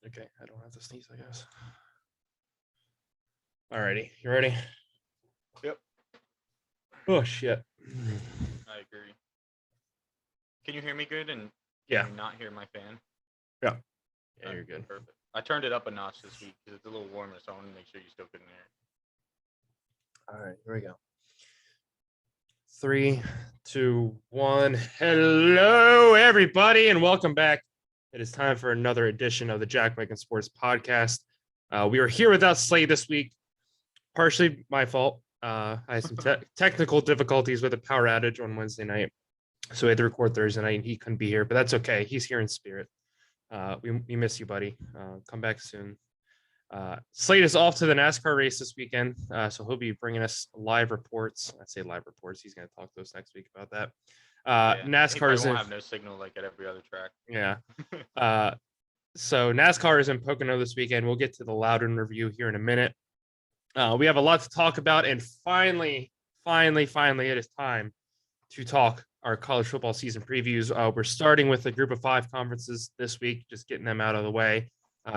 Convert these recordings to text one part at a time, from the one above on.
Okay, I don't have to sneeze, I guess. Alrighty, you ready? Yep, Oh shit. I agree. Can you hear me good? And can Yeah, you not hear my fan? yeah, yeah. You're good. Perfect. I turned it up a notch this week because it's a little warmer, so I want to make sure you still couldn't hear. All right, here we go. 3, 2, 1. Hello, everybody, and welcome back. It is time for another edition of the Jack Wagon Sports Podcast. We are here without Slade this week. Partially my fault. I had some technical difficulties with a power outage on Wednesday night, so we had to record Thursday night, and he couldn't be here. But that's okay. He's here in spirit. We miss you, buddy. Come back soon. Slade is off to the NASCAR race this weekend, so he'll be bringing us live reports. I say live reports. He's going to talk to us next week about that. Yeah, NASCAR is won't have no signal like at every other track. Yeah. So NASCAR is in Pocono this weekend. We'll get to the Loudon review here in a minute. We have a lot to talk about, and finally, it is time to talk our college football season previews. We're starting with the Group of 5 conferences this week, just getting them out of the way.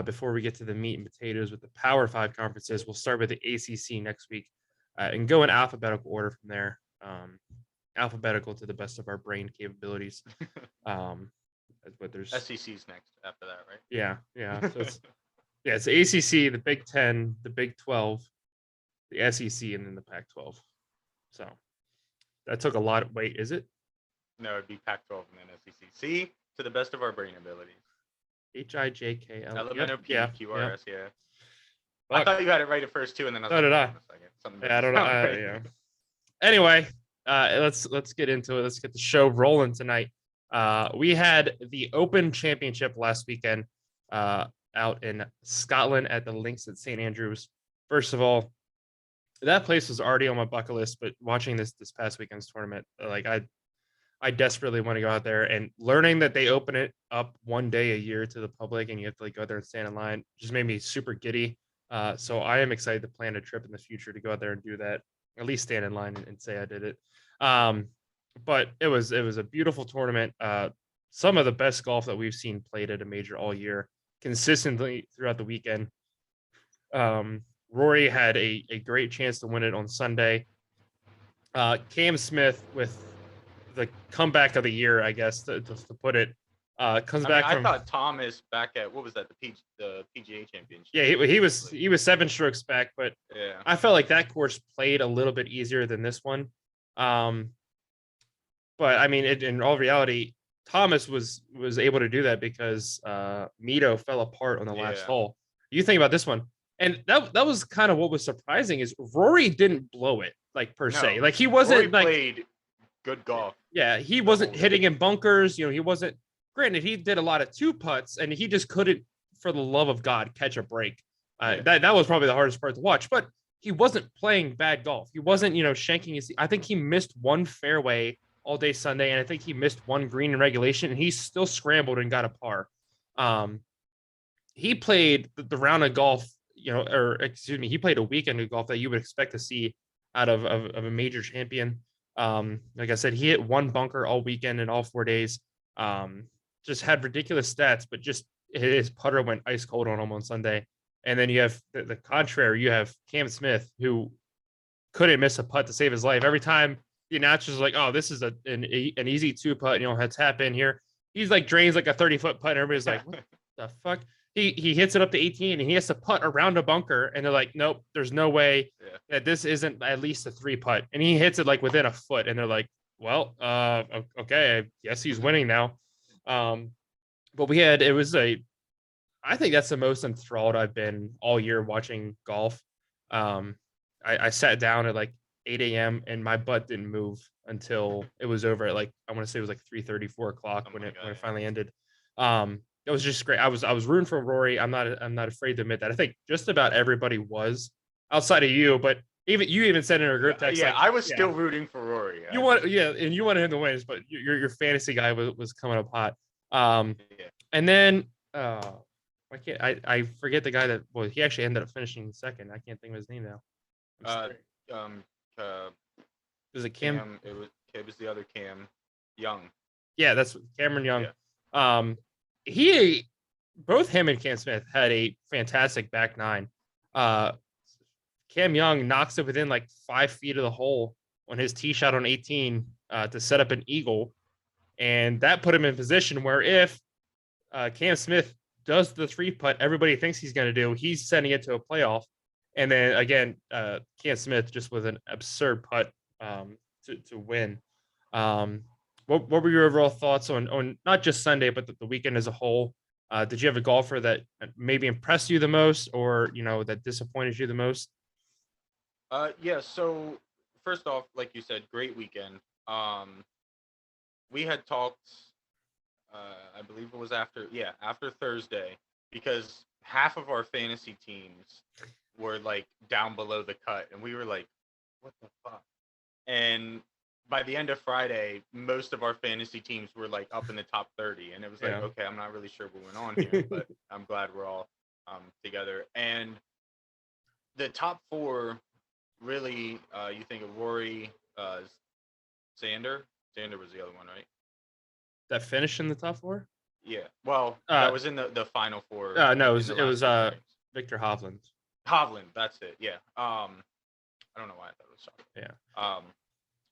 Before we get to the meat and potatoes with the Power 5 conferences, we'll start with the ACC next week and go in alphabetical order from there. Alphabetical to the best of our brain capabilities. But there's SEC's next after that, right? Yeah. So it's the ACC, the Big 10, the Big 12, the SEC, and then the Pac-12. So that took a lot of weight. Is it? No, it'd be Pac-12 and then SEC. See, to the best of our brain abilities. HIJKL. LMNOP, QRS, yeah. Fuck. I thought you had it right at first too, and then I was So like, did Something I don't know. right. Yeah. Anyway, let's get into it. Let's get the show rolling tonight. We had the Open Championship last weekend out in Scotland at the Links at St. Andrews. First of all, that place was already on my bucket list, but watching this past weekend's tournament, like I desperately want to go out there, and learning that they open it up one day a year to the public and you have to like go there and stand in line just made me super giddy. So I am excited to plan a trip in the future to go out there and do that, at least stand in line and say I did it. But it was a beautiful tournament. Some of the best golf that we've seen played at a major all year, consistently throughout the weekend. Rory had a great chance to win it on Sunday. Cam Smith with the comeback of the year, I guess, to put it, comes back from. I thought Thomas back at what was that, the PGA Championship? Yeah, he was 7 strokes back, but yeah, I felt like that course played a little bit easier than this one. But I mean, in all reality, Thomas was able to do that because Mito fell apart on the last hole. You think about this one, and that was kind of what was surprising is Rory didn't blow it like per se. Like he wasn't Rory played good golf. Yeah, he wasn't hitting in bunkers. He wasn't. Granted, he did a lot of 2 putts, and he just couldn't, for the love of God, catch a break. That was probably the hardest part to watch. But he wasn't playing bad golf. He wasn't, shanking his. I think he missed 1 fairway all day Sunday, and I think he missed 1 green in regulation, and he still scrambled and got a par. He played the round of golf, he played a weekend of golf that you would expect to see out of a major champion. Like I said, he hit 1 bunker all weekend and all 4 days. Just had ridiculous stats, but just his putter went ice cold on him on Sunday. And then you have the contrary. You have Cam Smith, who couldn't miss a putt to save his life. Every time the announcers like, "Oh, this is an easy 2 putt," had tap in here. He's like drains like a 30-foot putt, and everybody's like, "What the fuck?" He hits it up to 18, and he has to putt around a bunker, and they're like, "Nope, there's no way that this isn't at least a 3 putt." And he hits it like within a foot, and they're like, "Well, okay, I guess he's winning now." But I think that's the most enthralled I've been all year watching golf. I sat down at like 8 a.m. and my butt didn't move until it was over at like, I want to say it was like 3:30, 4 o'clock when it finally ended. It was just great. I was rooting for Rory. I'm not afraid to admit that. I think just about everybody was outside of you, but you even said in our group text. I was still rooting for Rory. And you wanted him to win, but your fantasy guy was coming up hot. And then I forget the guy that he actually ended up finishing second. I can't think of his name now. Was it Cam? It was the other Cam Young. Yeah, that's Cameron Young. Yeah. He both him and Cam Smith had a fantastic back nine. Uh, Cam Young knocks it within like 5 feet of the hole on his tee shot on 18 to set up an eagle. And that put him in position where if Cam Smith does the three putt everybody thinks he's going to do, he's sending it to a playoff. And then again, Cam Smith just with an absurd putt to win. What were your overall thoughts on not just Sunday, but the weekend as a whole? Did you have a golfer that maybe impressed you the most, or that disappointed you the most? Yeah. So first off, like you said, great weekend. Um, we had talked. I believe it was after Thursday, because half of our fantasy teams were like down below the cut, and we were like, "What the fuck?" And by the end of Friday, most of our fantasy teams were like up in the top 30, and it was like, Yeah. okay, I'm not really sure what went on here, but I'm glad we're all together. And the top four, really, you think of Rory, Xander was the other one, right? That finished in the top four? Yeah. Well, that Uh, was in the final four no, in the it last was two pairings. Victor Hovland. Hovland, that's it. Yeah. I don't know why I thought it was Sean. Yeah.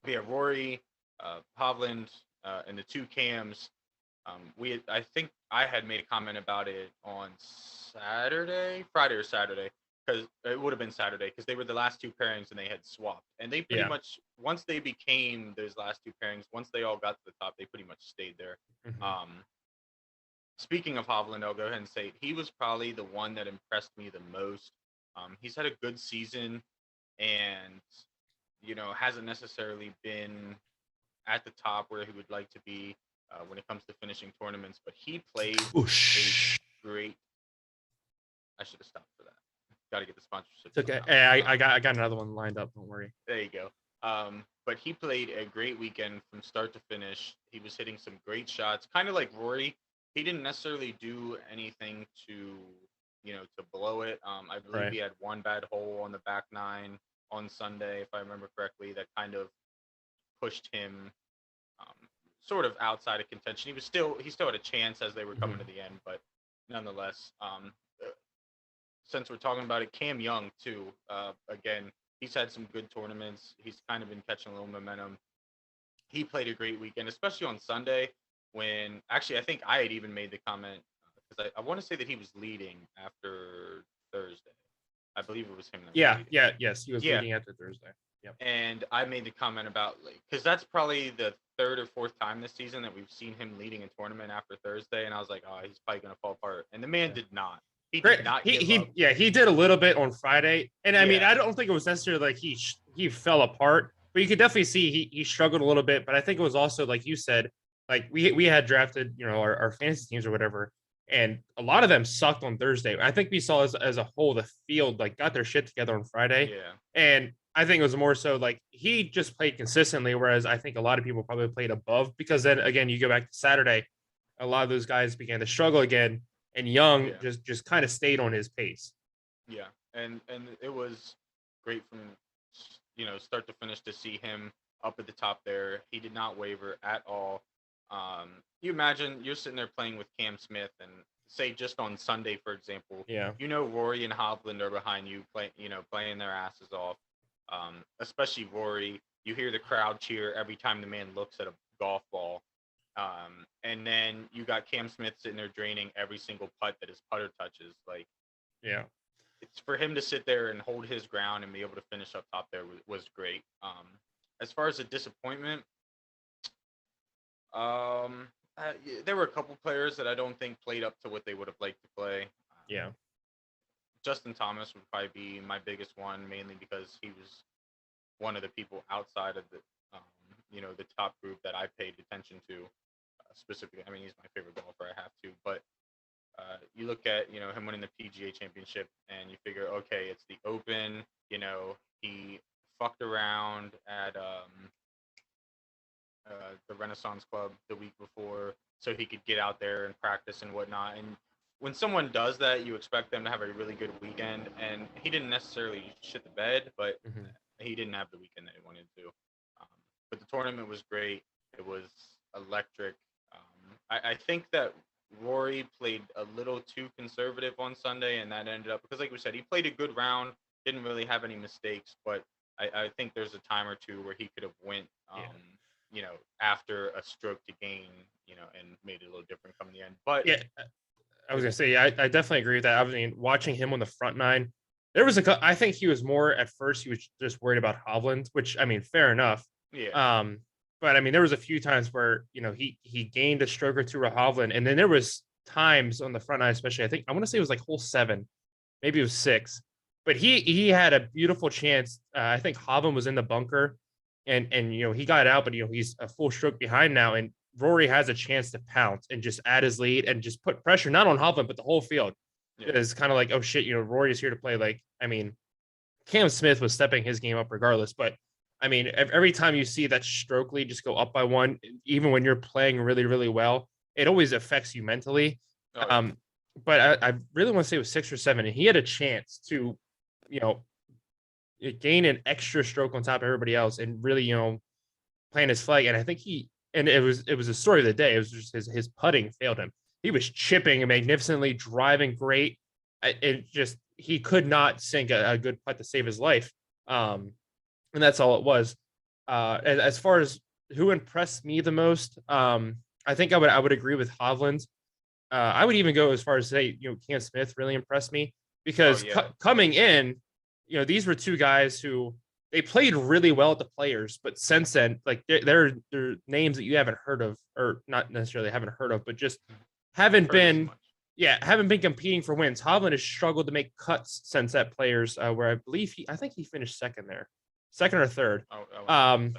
But yeah, Rory, Hovland, and the two Cams. I think I had made a comment about it on Friday or Saturday, because it would have been Saturday, because they were the last two pairings and they had swapped, and they pretty Yeah. much, once they became those last two pairings, once they all got to the top, they pretty much stayed there. Mhm. Speaking of Hovland, I'll go ahead and say he was probably the one that impressed me the most. He's had a good season, and hasn't necessarily been at the top where he would like to be when it comes to finishing tournaments. But he played a great. I should have stopped for that. Got to get the sponsorship. It's okay. somehow. Hey, I got another one lined up. Don't worry. There you go. But he played a great weekend from start to finish. He was hitting some great shots, kind of like Rory. He didn't necessarily do anything to blow it. I believe Right. he had one bad hole on the back nine on Sunday, if I remember correctly, that kind of pushed him um, sort of outside of contention. He still had a chance as they were coming Mhm. to the end, but nonetheless, since we're talking about it, Cam Young too. Again, he's had some good tournaments. He's kind of been catching a little momentum. He played a great weekend, especially on Sunday, when actually I think I had even made the comment, because I want to say that he was leading after Thursday. I believe it was him that was Yeah. leading. Yeah. Yes, he was Yeah, leading after Thursday. Yep. and I made the comment about, like, because that's probably the third or fourth time this season that we've seen him leading a tournament after Thursday, and I was like, oh, he's probably gonna fall apart, and the man Yeah. did not. He Great. did not He give up. he yeah, he did a little bit on Friday. And I mean, Yeah, I don't think it was necessarily like he fell apart, but you could definitely see he struggled a little bit. But I think it was also like you said, like we had drafted, our fantasy teams or whatever, and a lot of them sucked on Thursday. I think we saw as a whole the field like got their shit together on Friday. yeah, And I think it was more so like he just played consistently, whereas I think a lot of people probably played above because then again you go back to Saturday, a lot of those guys began to struggle again, and Young yeah, just kind of stayed on his pace. yeah, and it was great from start to finish to see him up at the top there. He did not waver at all. You imagine you're sitting there playing with Cam Smith, and say just on Sunday, for example, Yeah, Rory and Hovland are behind you, playing their asses off. Especially Rory, you hear the crowd cheer every time the man looks at a golf ball. And then you got Cam Smith sitting there draining every single putt that his putter touches. Like, yeah, it's for him to sit there and hold his ground and be able to finish up top there was great. As far as a disappointment, there were a couple players that I don't think played up to what they would have liked to play. yeah, Justin Thomas would probably be my biggest one, mainly because he was one of the people outside of the top group that I paid attention to specifically. I mean, he's my favorite golfer. I have to, but you look at him winning the PGA Championship, and you figure, okay, it's the Open. He fucked around at the Renaissance Club the week before, so he could get out there and practice and whatnot. And when someone does that, you expect them to have a really good weekend. And he didn't necessarily shit the bed, but mhm, he didn't have the weekend that he wanted to. Um, but the tournament was great. It was electric. I think that Rory played a little too conservative on Sunday, and that ended up because, like we said, he played a good round, didn't really have any mistakes, but I think there's a time or two where he could have went, Yeah. After a stroke to gain, and made it a little different come in the end. But Yeah, I was gonna say, I definitely agree with that. I mean, watching him on the front nine, there was I think he was more at first. He was just worried about Hovland, which I mean, fair enough. yeah, But I mean, there was a few times where he gained a stroke or two with Hovland, and then there was times on the front nine, especially. I think I want to say it was like hole 7, maybe it was 6, but he had a beautiful chance. I think Hovland was in the bunker, and he got out, but he's a full stroke behind now, and Rory has a chance to pounce and just add his lead and just put pressure not on Hovland but the whole field. yeah. It's kind of like, oh shit, Rory is here to play. Like, I mean, Cam Smith was stepping his game up regardless, but I mean, every time you see that stroke lead just go up by one, even when you're playing really, really well, it always affects you mentally. Oh, yeah. But I really want to say it was 6 or 7, and he had a chance to, gain an extra stroke on top of everybody else and really, plant his flag. And I think it was a story of the day. It was just his putting failed him. He was chipping magnificently, driving great. He could not sink a good putt to save his life. And that's all it was. As far as who impressed me the most, I think I would agree with Hovland. I would even go as far as say, Cam Smith really impressed me because coming in, these were two guys who they played really well at the Players, but since then, like they're names that you haven't heard of, or not necessarily haven't heard of, but just haven't been competing for wins. Hovland has struggled to make cuts since that Players, where I believe I think he finished second or third. And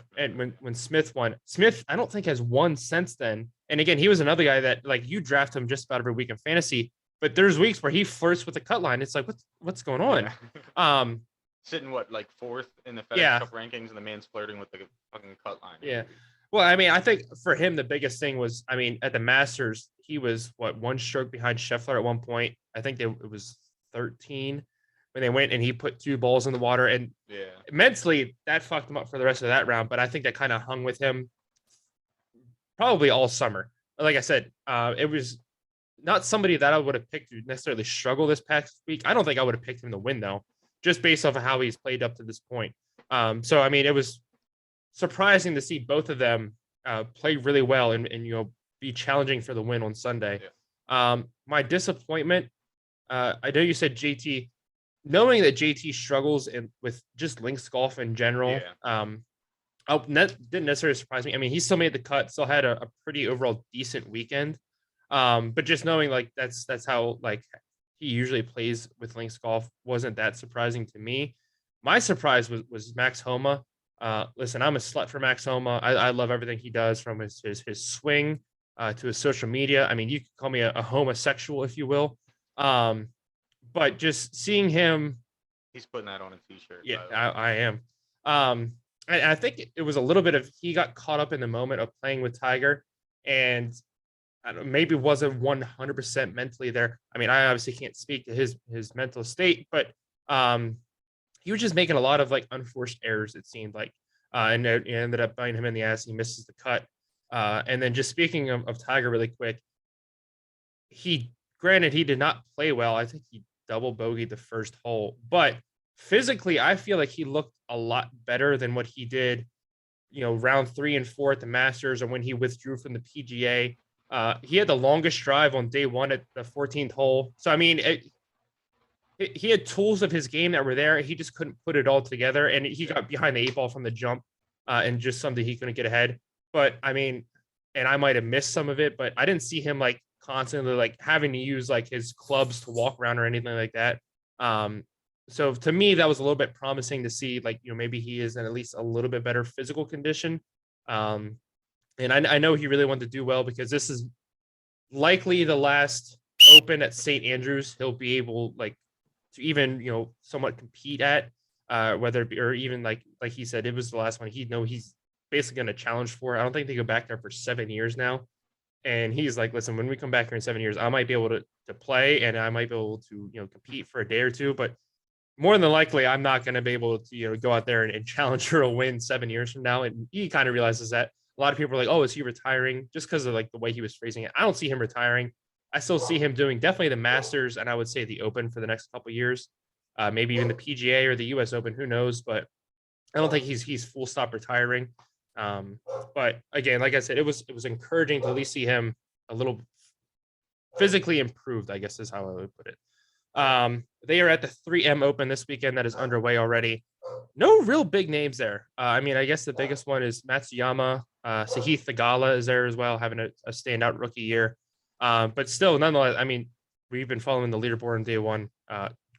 when Smith won, Smith I don't think has won since then. And again, he was another guy that like you draft him just about every week in fantasy, but there's weeks where he flirts with the cut line. It's like what's going on? Yeah. Sitting like 4th in the FedEx Cup rankings, and the man's flirting with the fucking cut line. Yeah. Well, I mean, I think for him the biggest thing was, I mean, at the Masters he was one stroke behind Scheffler at one point. I think it was 13 when they went and he put 2 balls in the water, and mentally that fucked him up for the rest of that round. But I think that kind of hung with him probably all summer. Like I said, it was not somebody that I would have picked to necessarily struggle this past week. I don't think I would have picked him to win though, just based off of how he's played up to this point. So I mean, it was surprising to see both of them play really well and be challenging for the win on Sunday. My disappointment, I know you said JT. Knowing that JT struggles with just links golf in general, didn't necessarily surprise me. I mean, he still made the cut, still had a pretty overall decent weekend. But just knowing like that's how like he usually plays with links golf wasn't that surprising to me. My surprise was Max Homa. Listen, I'm a slut for Max Homa. I love everything he does, from his swing to his social media. I mean, you could call me a homosexual if you will. But just seeing him, he's putting that on a t-shirt. Yeah, I am. I think it was a little bit of he got caught up in the moment of playing with Tiger, and I don't know, maybe wasn't 100% mentally there. I mean, I obviously can't speak to his mental state, but he was just making a lot of like unforced errors. It seemed like, and it ended up biting him in the ass. He misses the cut, and then just speaking of Tiger really quick, granted he did not play well. I think he double bogeyed the first hole, but physically I feel like he looked a lot better than what he did round 3 and 4 at the Masters, or when he withdrew from the PGA. He had the longest drive on day 1 at the 14th hole. So I mean, he had tools of his game that were there. He just couldn't put it all together, and he got behind the 8 ball from the jump, and just something he couldn't get ahead. But I mean, and I might have missed some of it, but I didn't see him like constantly like having to use like his clubs to walk around or anything like that. So to me, that was a little bit promising to see, like, maybe he is in at least a little bit better physical condition. And I know he really wanted to do well, because this is likely the last Open at St. Andrews he'll be able like to even, somewhat compete at, whether it be, or even like he said, it was the last one he's basically going to challenge for. I don't think they go back there for 7 years now. And he's like, listen, when we come back here in 7 years, I might be able to play, and I might be able to, compete for a day or two, but more than likely, I'm not going to be able to, go out there and challenge for a win 7 years from now. And he kind of realizes that. A lot of people are like, oh, is he retiring? Just because of like the way he was phrasing it. I don't see him retiring. I still see him doing definitely the Masters, and I would say the Open for the next couple of years, maybe even the PGA or the U.S. Open. Who knows? But I don't think he's full stop retiring. But again, like I said, it was encouraging to at least see him a little physically improved, I guess is how I would put it. They are at the 3M Open this weekend that is underway already. No real big names there. I mean, I guess the biggest one is Matsuyama. Sahith Theegala is there as well, having a standout rookie year. But still, nonetheless, I mean, we've been following the leaderboard on day one.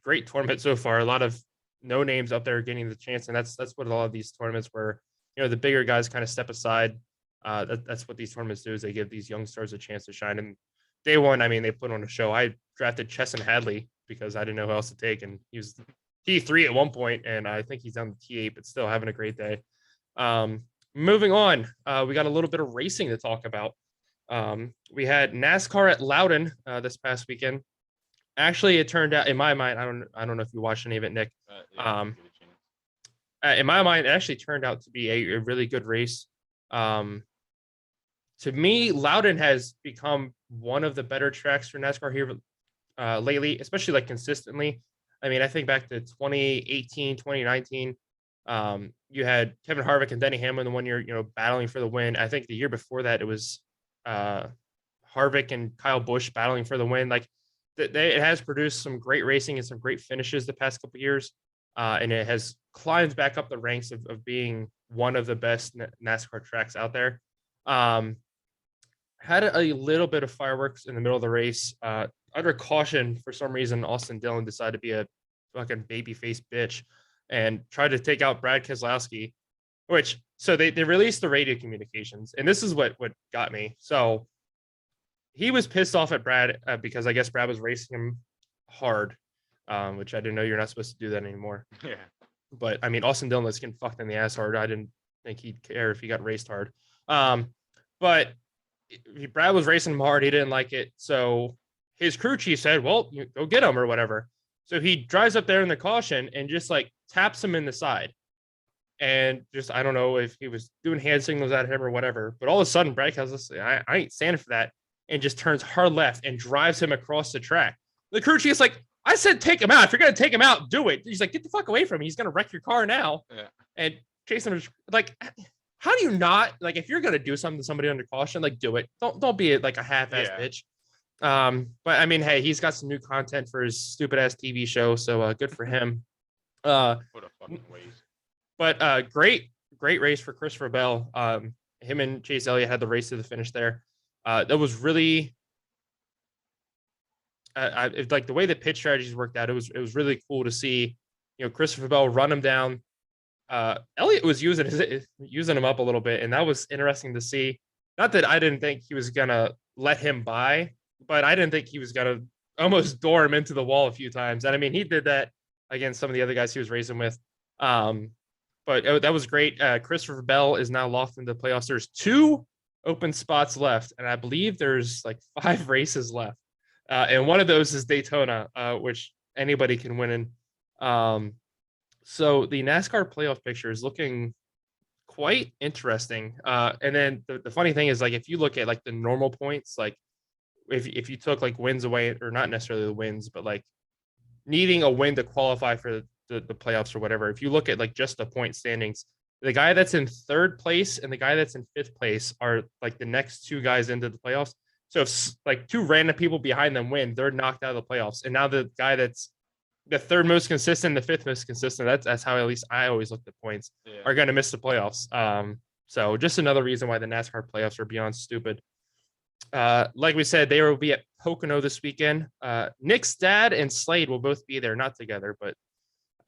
Great tournament so far. A lot of no names up there getting the chance, and that's what a lot of these tournaments where the bigger guys kind of step aside. That's what these tournaments do, is they give these young stars a chance to shine. And day one, I mean, they put on a show. I drafted Chesson Hadley because I didn't know who else to take, and he was T3 at one point, and I think he's down to T8, but still having a great day. Moving on, we got a little bit of racing to talk about. We had NASCAR at Loudon this past weekend. Actually, it turned out, in my mind, I don't know if you watched any of it, Nick. In my mind, it actually turned out to be a really good race. To me, Loudon has become one of the better tracks for NASCAR here lately, especially like consistently. I mean, I think back to 2018, 2019, you had Kevin Harvick and Denny Hamlin the one year, battling for the win. I think the year before that, it was Harvick and Kyle Busch battling for the win. Like, it has produced some great racing and some great finishes the past couple of years. And it has climbed back up the ranks of being one of the best NASCAR tracks out there. Had a little bit of fireworks in the middle of the race. Under caution, for some reason, Austin Dillon decided to be a fucking babyface bitch and tried to take out Brad Keselowski, so they released the radio communications. And this is what got me. So he was pissed off at Brad because I guess Brad was racing him hard, which I didn't know you're not supposed to do that anymore. Yeah. But I mean, Austin Dillon was getting fucked in the ass hard. I didn't think he'd care if he got raced hard. But Brad was racing him hard. He didn't like it. So his crew chief said, well, go get him or whatever. So he drives up there in the caution and just like taps him in the side. And just, I don't know if he was doing hand signals at him or whatever. But all of a sudden, Brad Keselowski, I ain't standing for that. And just turns hard left and drives him across the track. The crew chief's like, I said, take him out. If you're going to take him out, do it. He's like, get the fuck away from me. He's going to wreck your car now. Yeah. And Jason was like, how do you not, like, if you're going to do something to somebody under caution, like, do it. Don't be like a half-ass bitch. But I mean, hey, he's got some new content for his stupid ass TV show. So good for him. What a fucking waste. But great race for Christopher Bell. Him and Chase Elliott had the race to the finish there. That was really, like the way the pit strategies worked out. It was really cool to see, Christopher Bell run him down. Elliott was using him up a little bit, and that was interesting to see. Not that I didn't think he was gonna let him by, but I didn't think he was gonna almost door him into the wall a few times. And I mean, he did that against some of the other guys he was racing with. But that was great. Christopher Bell is now locked into the playoffs. There's 2 open spots left, and I believe there's like 5 races left. And one of those is Daytona, which anybody can win in. So the NASCAR playoff picture is looking quite interesting. And then the funny thing is, like, if you look at like the normal points, like if you took like wins away, or not necessarily the wins, but like needing a win to qualify for the playoffs or whatever, if you look at like just the point standings, the guy that's in 3rd place and the guy that's in 5th place are like the next 2 guys into the playoffs. So if like 2 random people behind them win, they're knocked out of the playoffs. And now the guy that's the 3rd most consistent, the 5th most consistent, that's how at least I always look at points, are going to miss the playoffs. So just another reason why the NASCAR playoffs are beyond stupid. Like we said, they will be at Pocono this weekend. Nick's dad and Slade will both be there, not together, but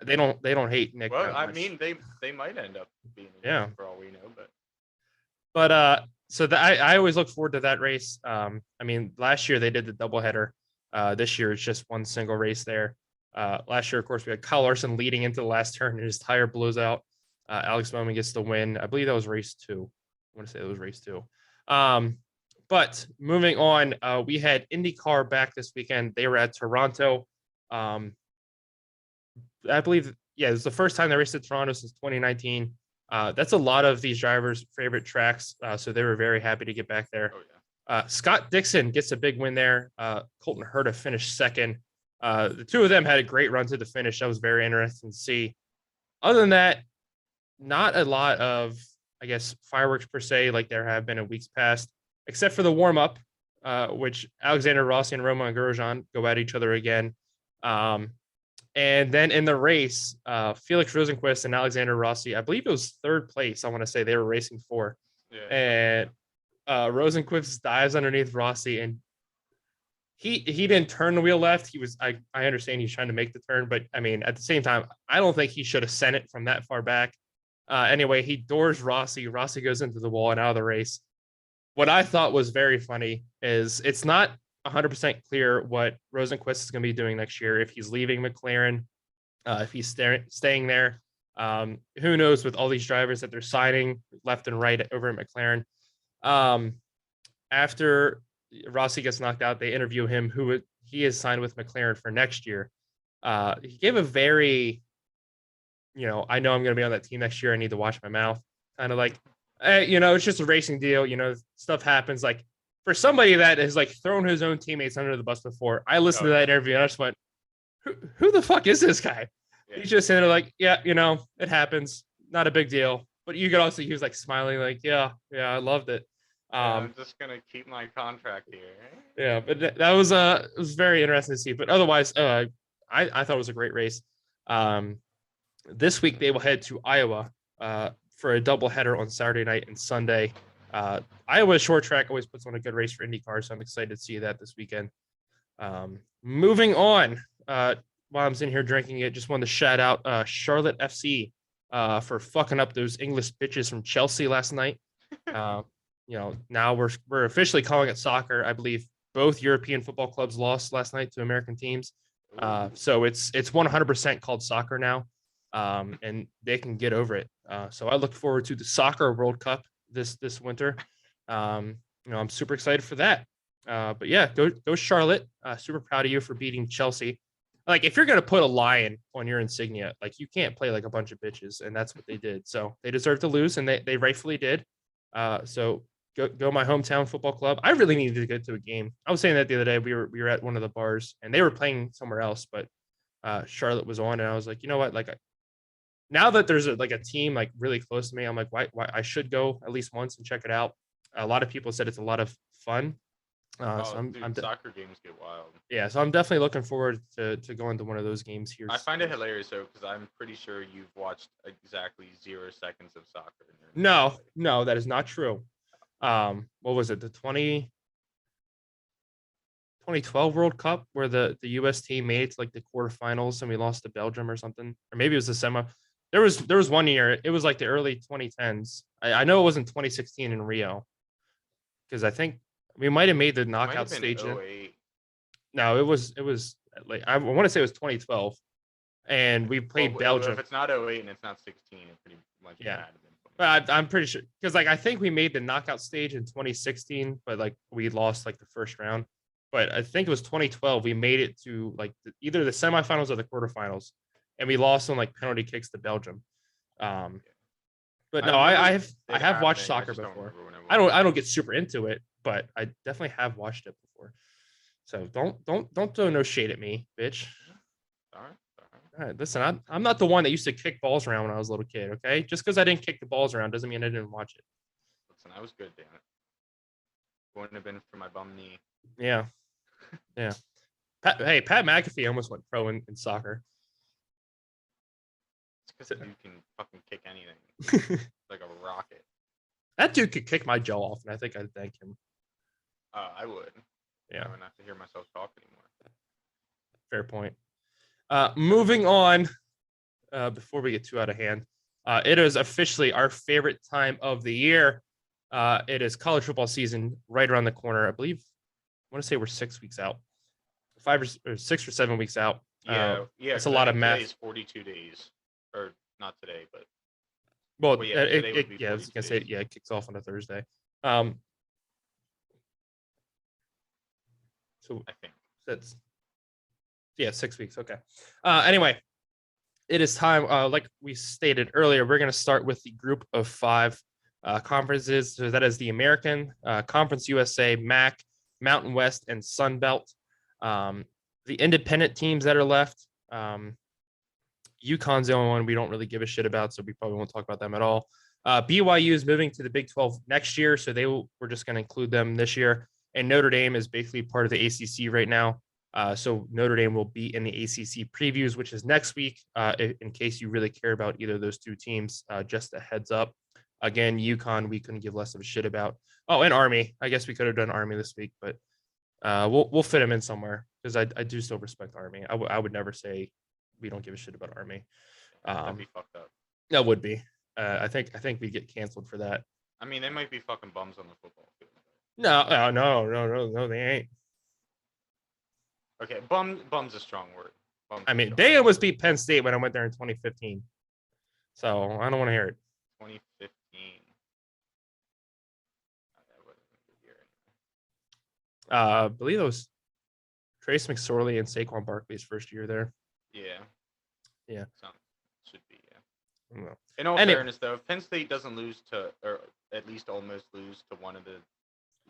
they don't hate Nick. Well, I mean, they might end up being for all we know, but so I always look forward to that race. I mean, last year they did the doubleheader. This year it's just one single race there. Last year, of course, we had Kyle Larson leading into the last turn and his tire blows out. Alex Bowman gets the win. I believe that was race 2. I want to say it was race 2. But moving on, we had IndyCar back this weekend. They were at Toronto. I believe, it was the first time they raced at Toronto since 2019. That's a lot of these drivers' favorite tracks, so they were very happy to get back there. Scott Dixon gets a big win there. Colton Herta finished second. The two of them had a great run to the finish. That was very interesting to see. Other than that, not a lot of, I guess, fireworks per se, like there have been in weeks past, except for the warm up, which Alexander Rossi and Romain Grosjean go at each other again. And then in the race, Felix Rosenqvist and Alexander Rossi, I believe it was third place, I want to say they were racing for. Yeah. And Rosenqvist dives underneath Rossi, and he didn't turn the wheel left. He was, I understand he's trying to make the turn, but I mean, at the same time, I don't think he should have sent it from that far back. Anyway, he doors Rossi. Rossi goes into the wall and out of the race. What I thought was very funny is it's not 100% clear what Rosenqvist is going to be doing next year, if he's leaving McLaren, if he's staying there. Who knows with all these drivers that they're signing left and right over at McLaren. After Rossi gets knocked out, they interview him, who he is signed with McLaren for next year. He gave a very, I know I'm going to be on that team next year. I need to watch my mouth. Kind of like, it's just a racing deal. Stuff happens. Like, for somebody that has like thrown his own teammates under the bus before, I listened to that interview and I just went, who the fuck is this guy? Yeah. He's just sitting there like, yeah, it happens. Not a big deal. But you could also, he was like smiling, like, yeah, I loved it. I'm just gonna keep my contract here. Yeah, but that was it was very interesting to see. But otherwise, I thought it was a great race. This week they will head to Iowa for a doubleheader on Saturday night and Sunday. Iowa short track always puts on a good race for IndyCar, so I'm excited to see that this weekend. Moving on, while I'm sitting here drinking it, just wanted to shout out Charlotte FC for fucking up those English bitches from Chelsea last night. Now we're officially calling it soccer. I believe both European football clubs lost last night to American teams. So it's 100% called soccer now, and they can get over it. So I look forward to the Soccer World Cup this winter. I'm super excited for that. But yeah, go Charlotte. Super proud of you for beating Chelsea. Like, if you're gonna put a lion on your insignia, like, you can't play like a bunch of bitches, and that's what they did. So they deserve to lose, and they rightfully did. So go my hometown football club. I really needed to go to a game. I was saying that the other day. We were at one of the bars and they were playing somewhere else, but Charlotte was on, and I was like, you know what? Like, now that there's a team like really close to me, I'm like, why I should go at least once and check it out. A lot of people said it's a lot of fun. Soccer games get wild. Yeah, so I'm definitely looking forward to going to one of those games here. I find it hilarious though, because I'm pretty sure you've watched exactly 0 seconds of soccer. No, that is not true. What was it? The 2012 World Cup, where the U.S. team made it to like the quarterfinals and we lost to Belgium or something, or maybe it was the semi. There was one year. It was like the early 2010s. I know it wasn't 2016 in Rio, because I think we might have made the knockout stage. No, it was like, I want to say it was 2012, and we played Belgium. If it's not 08 and it's not 16, it pretty much had been. But I'm pretty sure, because like I think we made the knockout stage in 2016, but like we lost like the first round. But I think it was 2012. We made it to like either the semifinals or the quarterfinals, and we lost on like penalty kicks to Belgium. But no, I have watched soccer before. I don't get super into it, but I definitely have watched it before. So don't throw no shade at me, bitch. All right, listen, I'm not the one that used to kick balls around when I was a little kid, okay? Just because I didn't kick the balls around doesn't mean I didn't watch it. Listen, I was good, damn it. Wouldn't have been for my bum knee. Yeah. Pat McAfee almost went pro in soccer. It's because you can fucking kick anything. Like a rocket. That dude could kick my jaw off, and I think I'd thank him. I would. Yeah. I wouldn't have to hear myself talk anymore. Fair point. Moving on, before we get too out of hand, it is officially our favorite time of the year. It is college football season right around the corner. I believe, I want to say we're 6 weeks out, 5 or 6 or 7 weeks out. Yeah. It's a lot of math. Today's 42 days, or not today, but. Well, I was gonna say, it kicks off on a Thursday. So I think that's 6 weeks. Okay. Anyway, it is time. Like we stated earlier, we're going to start with the group of 5. conferences. So that is the American, Conference USA, MAC, Mountain West, and Sun Belt. The independent teams that are left, UConn's the only one we don't really give a shit about, so we probably won't talk about them at all. BYU is moving to the Big 12 next year, so we're just going to include them this year. And Notre Dame is basically part of the ACC right now. So Notre Dame will be in the ACC previews, which is next week, in case you really care about either of those two teams. Just a heads up. Again, UConn, we couldn't give less of a shit about. Oh, and Army. I guess we could have done Army this week, but we'll fit them in somewhere because I do still respect Army. I would never say we don't give a shit about Army. That'd be fucked up. That would be. I think we get canceled for that. I mean, they might be fucking bums on the football field. No, they ain't. Okay, bum's a strong word. I mean, they almost beat Penn State when I went there in 2015. So I don't want to hear it. 2015. I believe it was Trace McSorley and Saquon Barkley's first year there. Yeah. Should be, yeah. No. In all fairness, though, if Penn State doesn't lose to, or at least almost lose to one of the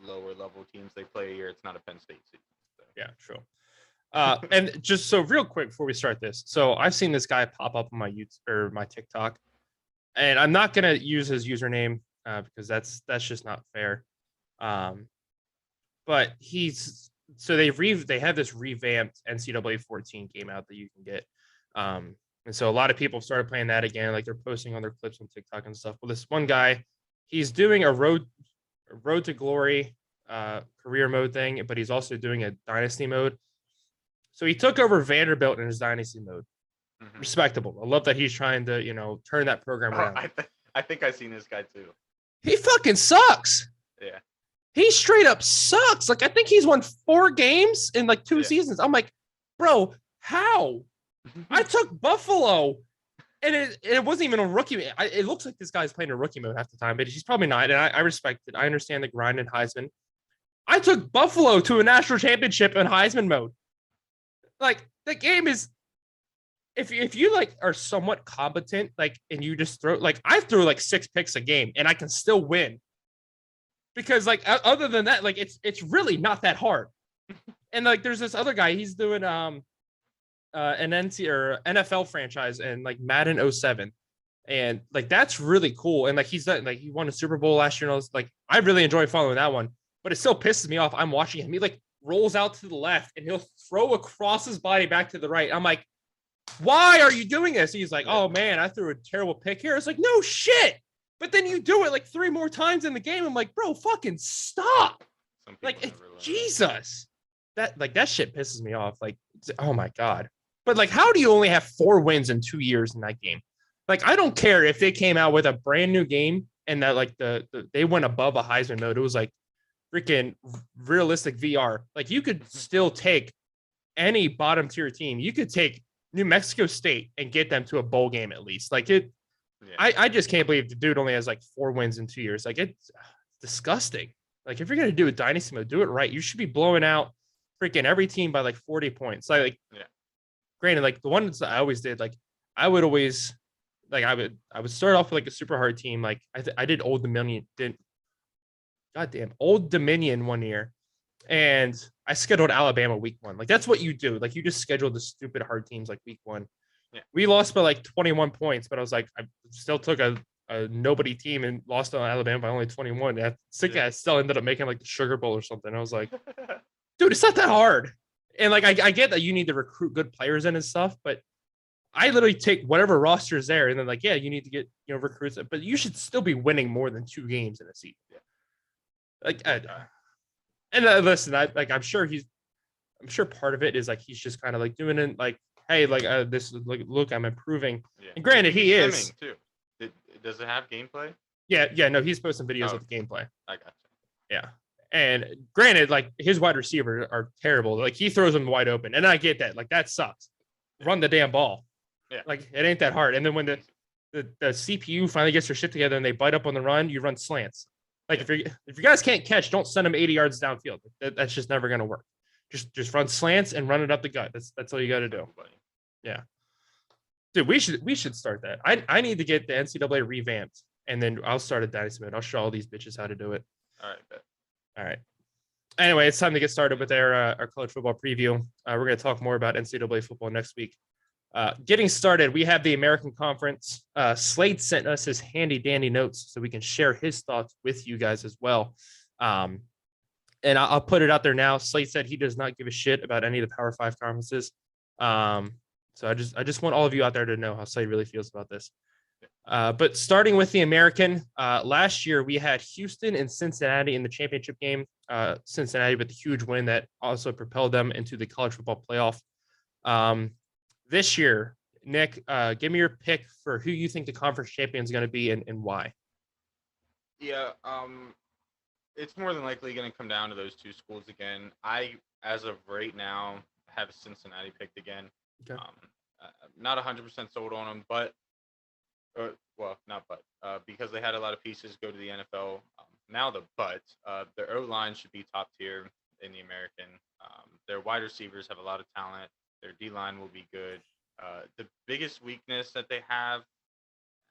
lower level teams they play a year, it's not a Penn State season. So. Yeah, true. And just so real quick before we start this, so I've seen this guy pop up on my YouTube or my TikTok, and I'm not gonna use his username because that's just not fair. But they have this revamped NCAA 14 game out that you can get. And so a lot of people started playing that again, like they're posting on their clips on TikTok and stuff. Well, this one guy, he's doing a road to glory career mode thing, but he's also doing a dynasty mode. So he took over Vanderbilt in his dynasty mode. Mm-hmm. Respectable. I love that he's trying to, turn that program around. I think I've seen this guy too. He fucking sucks. Yeah. He straight up sucks. Like, I think he's won 4 games in like 2 seasons. I'm like, bro, how? I took Buffalo, and it wasn't even a rookie. It looks like this guy's playing a rookie mode half the time, but he's probably not. And I respect it. I understand the grind in Heisman. I took Buffalo to a national championship in Heisman mode. Like, the game is, if you like are somewhat competent, like, and you just throw, like, I throw like 6 picks a game and I can still win. Because like, other than that, like, it's really not that hard. And like, there's this other guy, he's doing an NC or NFL franchise and like Madden 07. And like, that's really cool. And like, he's done, like, he won a Super Bowl last year. And I was like, I really enjoy following that one, but it still pisses me off. I'm watching him. He like rolls out to the left and he'll throw across his body back to the right. I'm like, why are you doing this? He's like, oh man, I threw a terrible pick here. It's like, no shit. But then you do it like 3 more times in the game. I'm like, bro, fucking stop. Like, Jesus. That shit pisses me off. Like, oh my God. But like, how do you only have 4 wins in 2 years in that game? Like, I don't care if they came out with a brand new game and that like they went above a Heisman mode. It was like freaking realistic VR. Like, you could still take any bottom tier team. You could take New Mexico State and get them to a bowl game at least. Like, it. Yeah. I just can't believe the dude only has like 4 wins in 2 years. Like, it's disgusting. Like, if you're gonna do a dynasty mode, do it right. You should be blowing out freaking every team by like 40 points. Like yeah. Granted, like the ones that I always did, like I would always like I would start off with like a super hard team. Like I did Old Dominion, Old Dominion one year, and I scheduled Alabama week 1. Like, that's what you do. Like, you just schedule the stupid hard teams like week 1. Yeah. We lost by like 21 points, but I was like, I still took a nobody team and lost on Alabama by only 21. I still ended up making like the Sugar Bowl or something. I was like, dude, it's not that hard. And like, I get that you need to recruit good players in and stuff, but I literally take whatever roster is there and then like, yeah, you need to get, recruits, but you should still be winning more than 2 games in a season. Yeah. Like, listen, I'm sure part of it is like, he's just kind of like doing it like, hey, like this is like, look, I'm improving. Yeah. And granted, he is too. Does it have gameplay? Yeah, no, he's posting videos of the gameplay. I got you. Yeah. And granted, like his wide receivers are terrible. Like, he throws them wide open. And I get that. Like, that sucks. Run the damn ball. Yeah. Like, it ain't that hard. And then when the CPU finally gets their shit together and they bite up on the run, you run slants. Like, if you guys can't catch, don't send them 80 yards downfield. That's just never gonna work. Just run slants and run it up the gut. That's all you got to do. Yeah, dude, we should start that. I need to get the NCAA revamped and then I'll start a dynasty mode. I'll show all these bitches how to do it. All right, bet. All right. Anyway, it's time to get started with our college football preview. We're going to talk more about NCAA football next week. Getting started, we have the American Conference. Slade sent us his handy dandy notes so we can share his thoughts with you guys as well. And I'll put it out there now. Slade said he does not give a shit about any of the Power 5 conferences. So I just want all of you out there to know how Slade really feels about this. But starting with the American, last year we had Houston and Cincinnati in the championship game. Cincinnati with a huge win that also propelled them into the college football playoff. This year, Nick, give me your pick for who you think the conference champion is going to be and why. Yeah, it's more than likely going to come down to those two schools again. I, as of right now, have Cincinnati picked again. Okay. Not 100% sold on them, but because they had a lot of pieces go to the NFL. Their O-line should be top tier in the American. Their wide receivers have a lot of talent. Their D-line will be good. The biggest weakness that they have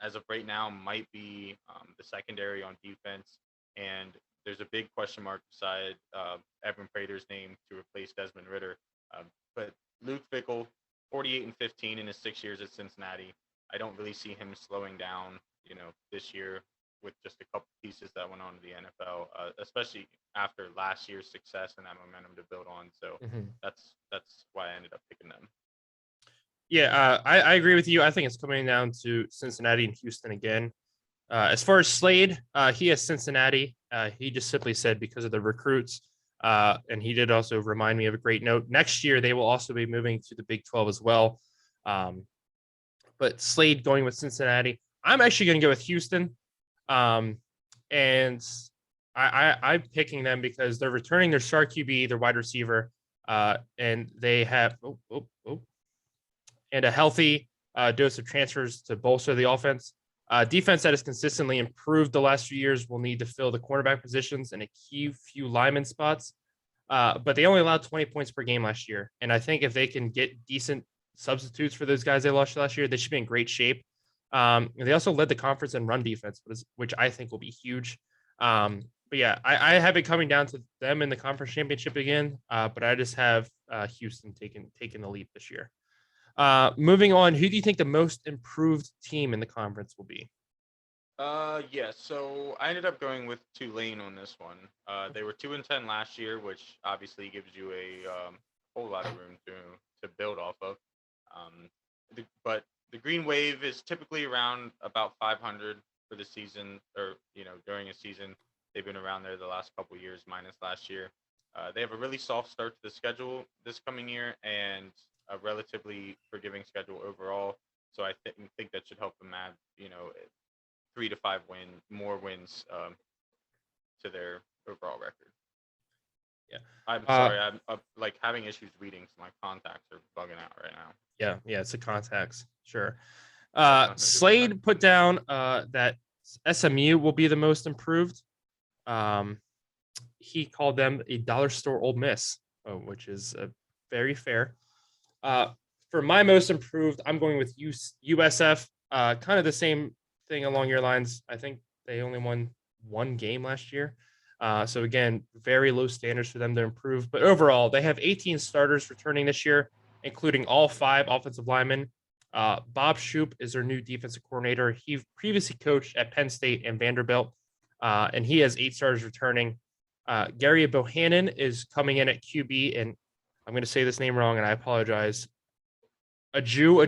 as of right now might be the secondary on defense. And there's a big question mark beside Evan Prater's name to replace Desmond Ridder. But Luke Fickell, 48-15 in his 6 years at Cincinnati. I don't really see him slowing down, this year with just a couple pieces that went on to the NFL, especially after last year's success and that momentum to build on. So that's why I ended up picking them. Yeah, I agree with you. I think it's coming down to Cincinnati and Houston again. As far as Slade, he has Cincinnati. He just simply said because of the recruits. And he did also remind me of a great note. Next year, they will also be moving to the Big 12 as well. But Slade going with Cincinnati. I'm actually going to go with Houston. And I'm picking them because they're returning their star QB, their wide receiver, and they have and a healthy dose of transfers to bolster the offense. Defense that has consistently improved the last few years will need to fill the cornerback positions and a few lineman spots. But they only allowed 20 points per game last year. And I think if they can get decent substitutes for those guys they lost last year, they should be in great shape. They also led the conference in run defense, which I think will be huge. But yeah, I have it coming down to them in the conference championship again. But I just have Houston taking the leap this year. Moving on, who do you think the most improved team in the conference will be? So I ended up going with Tulane on this one. They were 2-10 last year, which obviously gives you a whole lot of room to build off of. But the Green Wave is typically around about 500 for the season, or during a season. They've been around there the last couple years, minus last year. They have a really soft start to the schedule this coming year, and a relatively forgiving schedule overall. So I think that should help them add, 3 to 5 more wins to their overall record. Yeah. I'm sorry, I'm like having issues reading, so my contacts are bugging out right now. Yeah, it's the contacts. Sure. Nothing to do with Slade put down that SMU will be the most improved. He called them a dollar store Ole Miss, which is very fair. For my most improved, I'm going with USF. Kind of the same thing along your lines. I think they only won one game last year. So again, very low standards for them to improve. But overall, they have 18 starters returning this year, including all 5 offensive linemen. Bob Shoop is their new defensive coordinator. He previously coached at Penn State and Vanderbilt, and he has 8 starters returning. Gary Bohannon is coming in at QB, and I'm going to say this name wrong, and I apologize. A Jew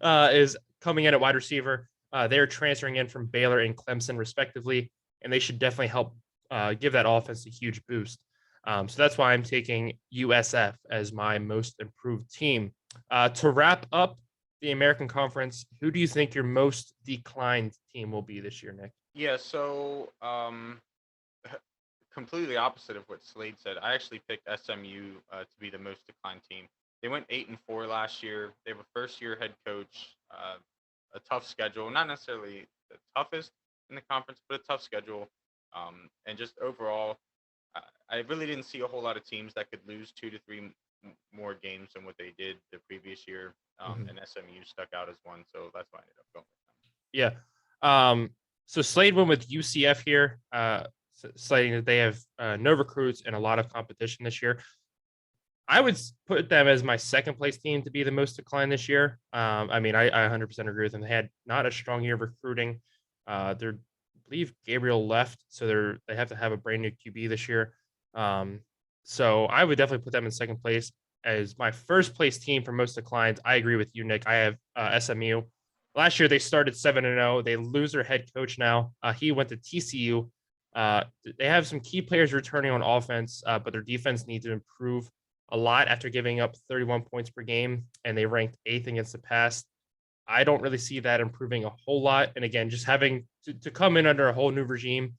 is coming in at wide receiver. They're transferring in from Baylor and Clemson, respectively, and they should definitely help give that offense a huge boost. So that's why I'm taking USF as my most improved team. To wrap up the American Conference, who do you think your most declined team will be this year, Nick? Yeah, so completely opposite of what Slade said. I actually picked SMU to be the most declined team. They went 8-4 last year. They have a first-year head coach, a tough schedule, not necessarily the toughest in the conference, but a tough schedule. And just overall, I really didn't see a whole lot of teams that could lose 2 to 3 more games than what they did the previous year. And SMU stuck out as one, so that's why I ended up going with them. Yeah. So Slade went with UCF here, slating that they have no recruits and a lot of competition this year. I would put them as my second place team to be the most declined this year. I mean, I 100% agree with them. They had not a strong year of recruiting. They're, I believe Gabriel left, so they have to have a brand new QB this year. So I would definitely put them in second place as my first place team for most declines. I agree with you, Nick. I have SMU. Last year they started 7-0. They lose their head coach now. He went to TCU. They have some key players returning on offense, but their defense needs to improve a lot after giving up 31 points per game, and they ranked 8th against the pass. I don't really see that improving a whole lot. And again, just having to come in under a whole new regime.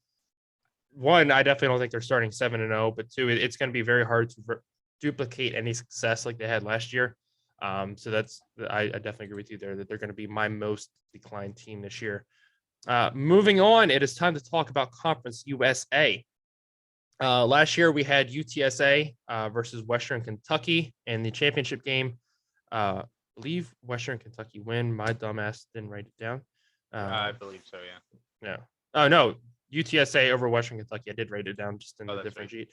One, I definitely don't think they're starting 7-0, but two, it's going to be very hard to duplicate any success like they had last year. So I definitely agree with you there that they're going to be my most declined team this year. Moving on, it is time to talk about Conference USA. Last year we had UTSA versus Western Kentucky in the championship game. I believe Western Kentucky win. My dumbass didn't write it down. I believe so, yeah. No. Oh, no. UTSA over Western Kentucky. I did write it down just in a different sheet.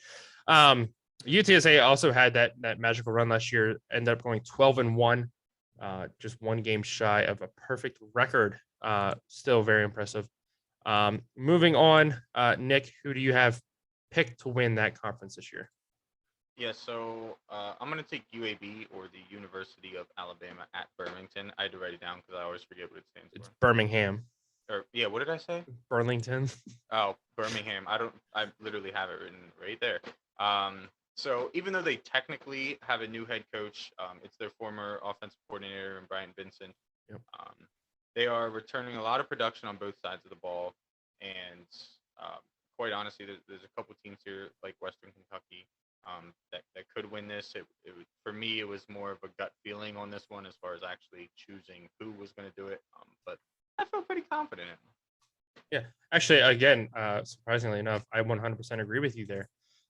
UTSA also had that magical run last year, ended up going 12-1, just one game shy of a perfect record. Still very impressive. Moving on, Nick, who do you have picked to win that conference this year? Yeah, so I'm going to take UAB, or the University of Alabama at Birmingham. I had to write it down because I always forget what it stands for. It's Birmingham. Or yeah, what did I say? Burlington. Oh, Birmingham. I literally have it written right there. So even though they technically have a new head coach, it's their former offensive coordinator, Brian Vincent. Yep. They are returning a lot of production on both sides of the ball, and quite honestly, there's a couple teams here like Western Kentucky that could win this. For me, it was more of a gut feeling on this one as far as actually choosing who was going to do it. But I feel pretty confident in it. Yeah, actually, again, surprisingly enough, I 100% agree with you there.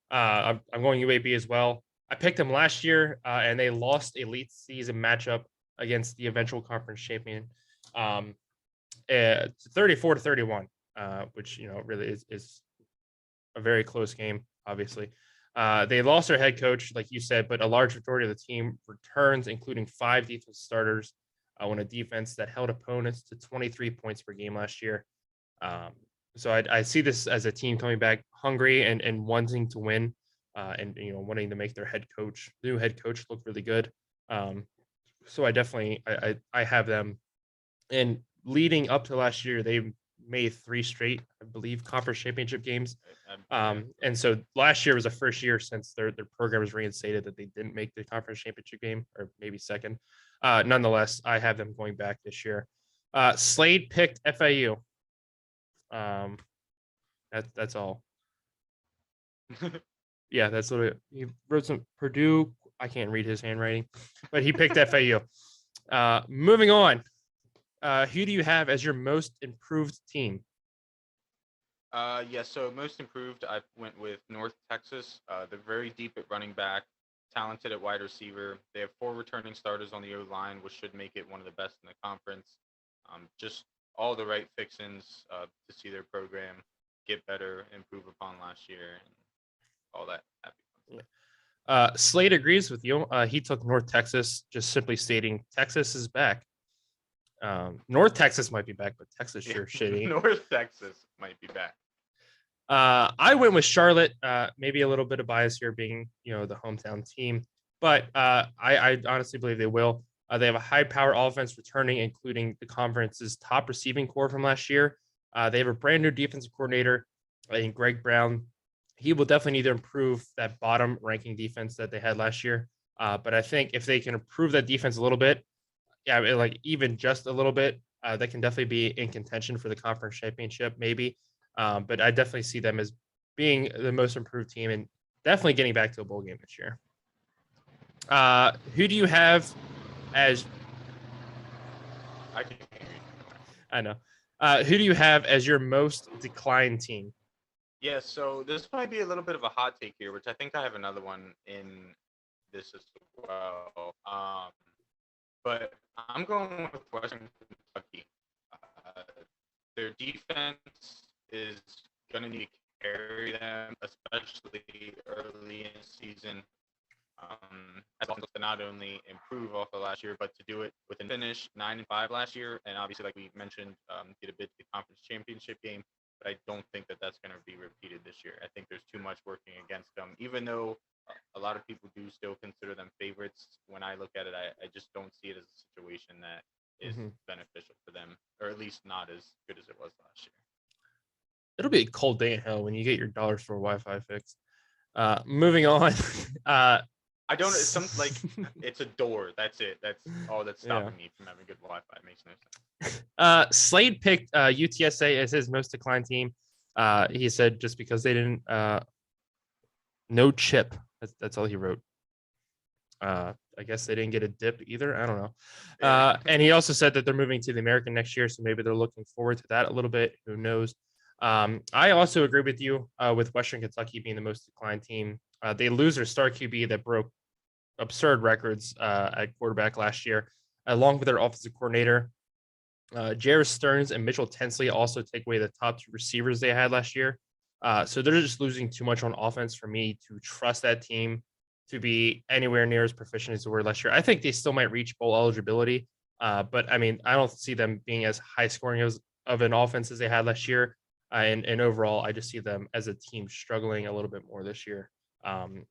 I'm going UAB as well. I picked them last year, and they lost a late season matchup against the eventual conference champion, 34-31, which really is a very close game. Obviously, they lost their head coach, like you said, but a large majority of the team returns, including 5 defense starters on a defense that held opponents to 23 points per game last year. So I see this as a team coming back hungry and wanting to win, and wanting to make their new head coach look really good. So I definitely I have them. And leading up to last year, they made 3 straight, I believe, conference championship games. And so last year was the first year since their program was reinstated that they didn't make the conference championship game, or maybe second. Nonetheless, I have them going back this year. Slade picked FAU. That's all. Yeah, that's what he wrote. Some Purdue. I can't read his handwriting, but he picked FAU. Moving on. Who do you have as your most improved team? Yeah, so most improved, I went with North Texas. They're very deep at running back, talented at wide receiver. They have 4 returning starters on the O-line, which should make it one of the best in the conference. Just all the right fixings to see their program get better, improve upon last year, and all that happy stuff. Slade agrees with you. He took North Texas, just simply stating Texas is back. North Texas might be back, but Texas sure shitty. North Texas might be back. I went with Charlotte. Maybe a little bit of bias here, being the hometown team, but I honestly believe they will. They have a high-power offense returning, including the conference's top receiving core from last year. They have a brand new defensive coordinator, I think Greg Brown. He will definitely need to improve that bottom-ranking defense that they had last year. But I think if they can improve that defense a little bit, like even just a little bit, they can definitely be in contention for the conference championship, maybe. But I definitely see them as being the most improved team and definitely getting back to a bowl game this year. Who do you have as? I know. Who do you have as your most declined team? Yeah, so this might be a little bit of a hot take here, which I think I have another one in this as well. But I'm going with Western Kentucky. their defense is going to need to carry them, especially early in the season. As well to not only improve off of last year, but to do it with a finish 9-5 last year, and obviously, like we mentioned, get a bid to the conference championship game. But I don't think that that's going to be repeated this year. I think there's too much working against them, even though a lot of people do still consider them favorites. When I look at it, I just don't see it as a situation that is beneficial for them, or at least not as good as it was last year. It'll be a cold day in hell when you get your dollar store Wi-Fi fixed. Moving on. I don't. It's a door. That's it. That's all that's stopping me from having good Wi-Fi. It makes no sense. Slade picked UTSA as his most declined team. He said just because they didn't no chip. That's all he wrote. I guess they didn't get a dip either. I don't know. And he also said that they're moving to the American next year, so maybe they're looking forward to that a little bit. Who knows? I also agree with you with Western Kentucky being the most declined team. They lose their star QB that broke absurd records at quarterback last year, along with their offensive coordinator. Jairus Stearns and Mitchell Tensley also take away the top two receivers they had last year. So they're just losing too much on offense for me to trust that team to be anywhere near as proficient as they were last year. I think they still might reach bowl eligibility, but I mean, I don't see them being as high scoring of an offense as they had last year. And overall, I just see them as a team struggling a little bit more this year.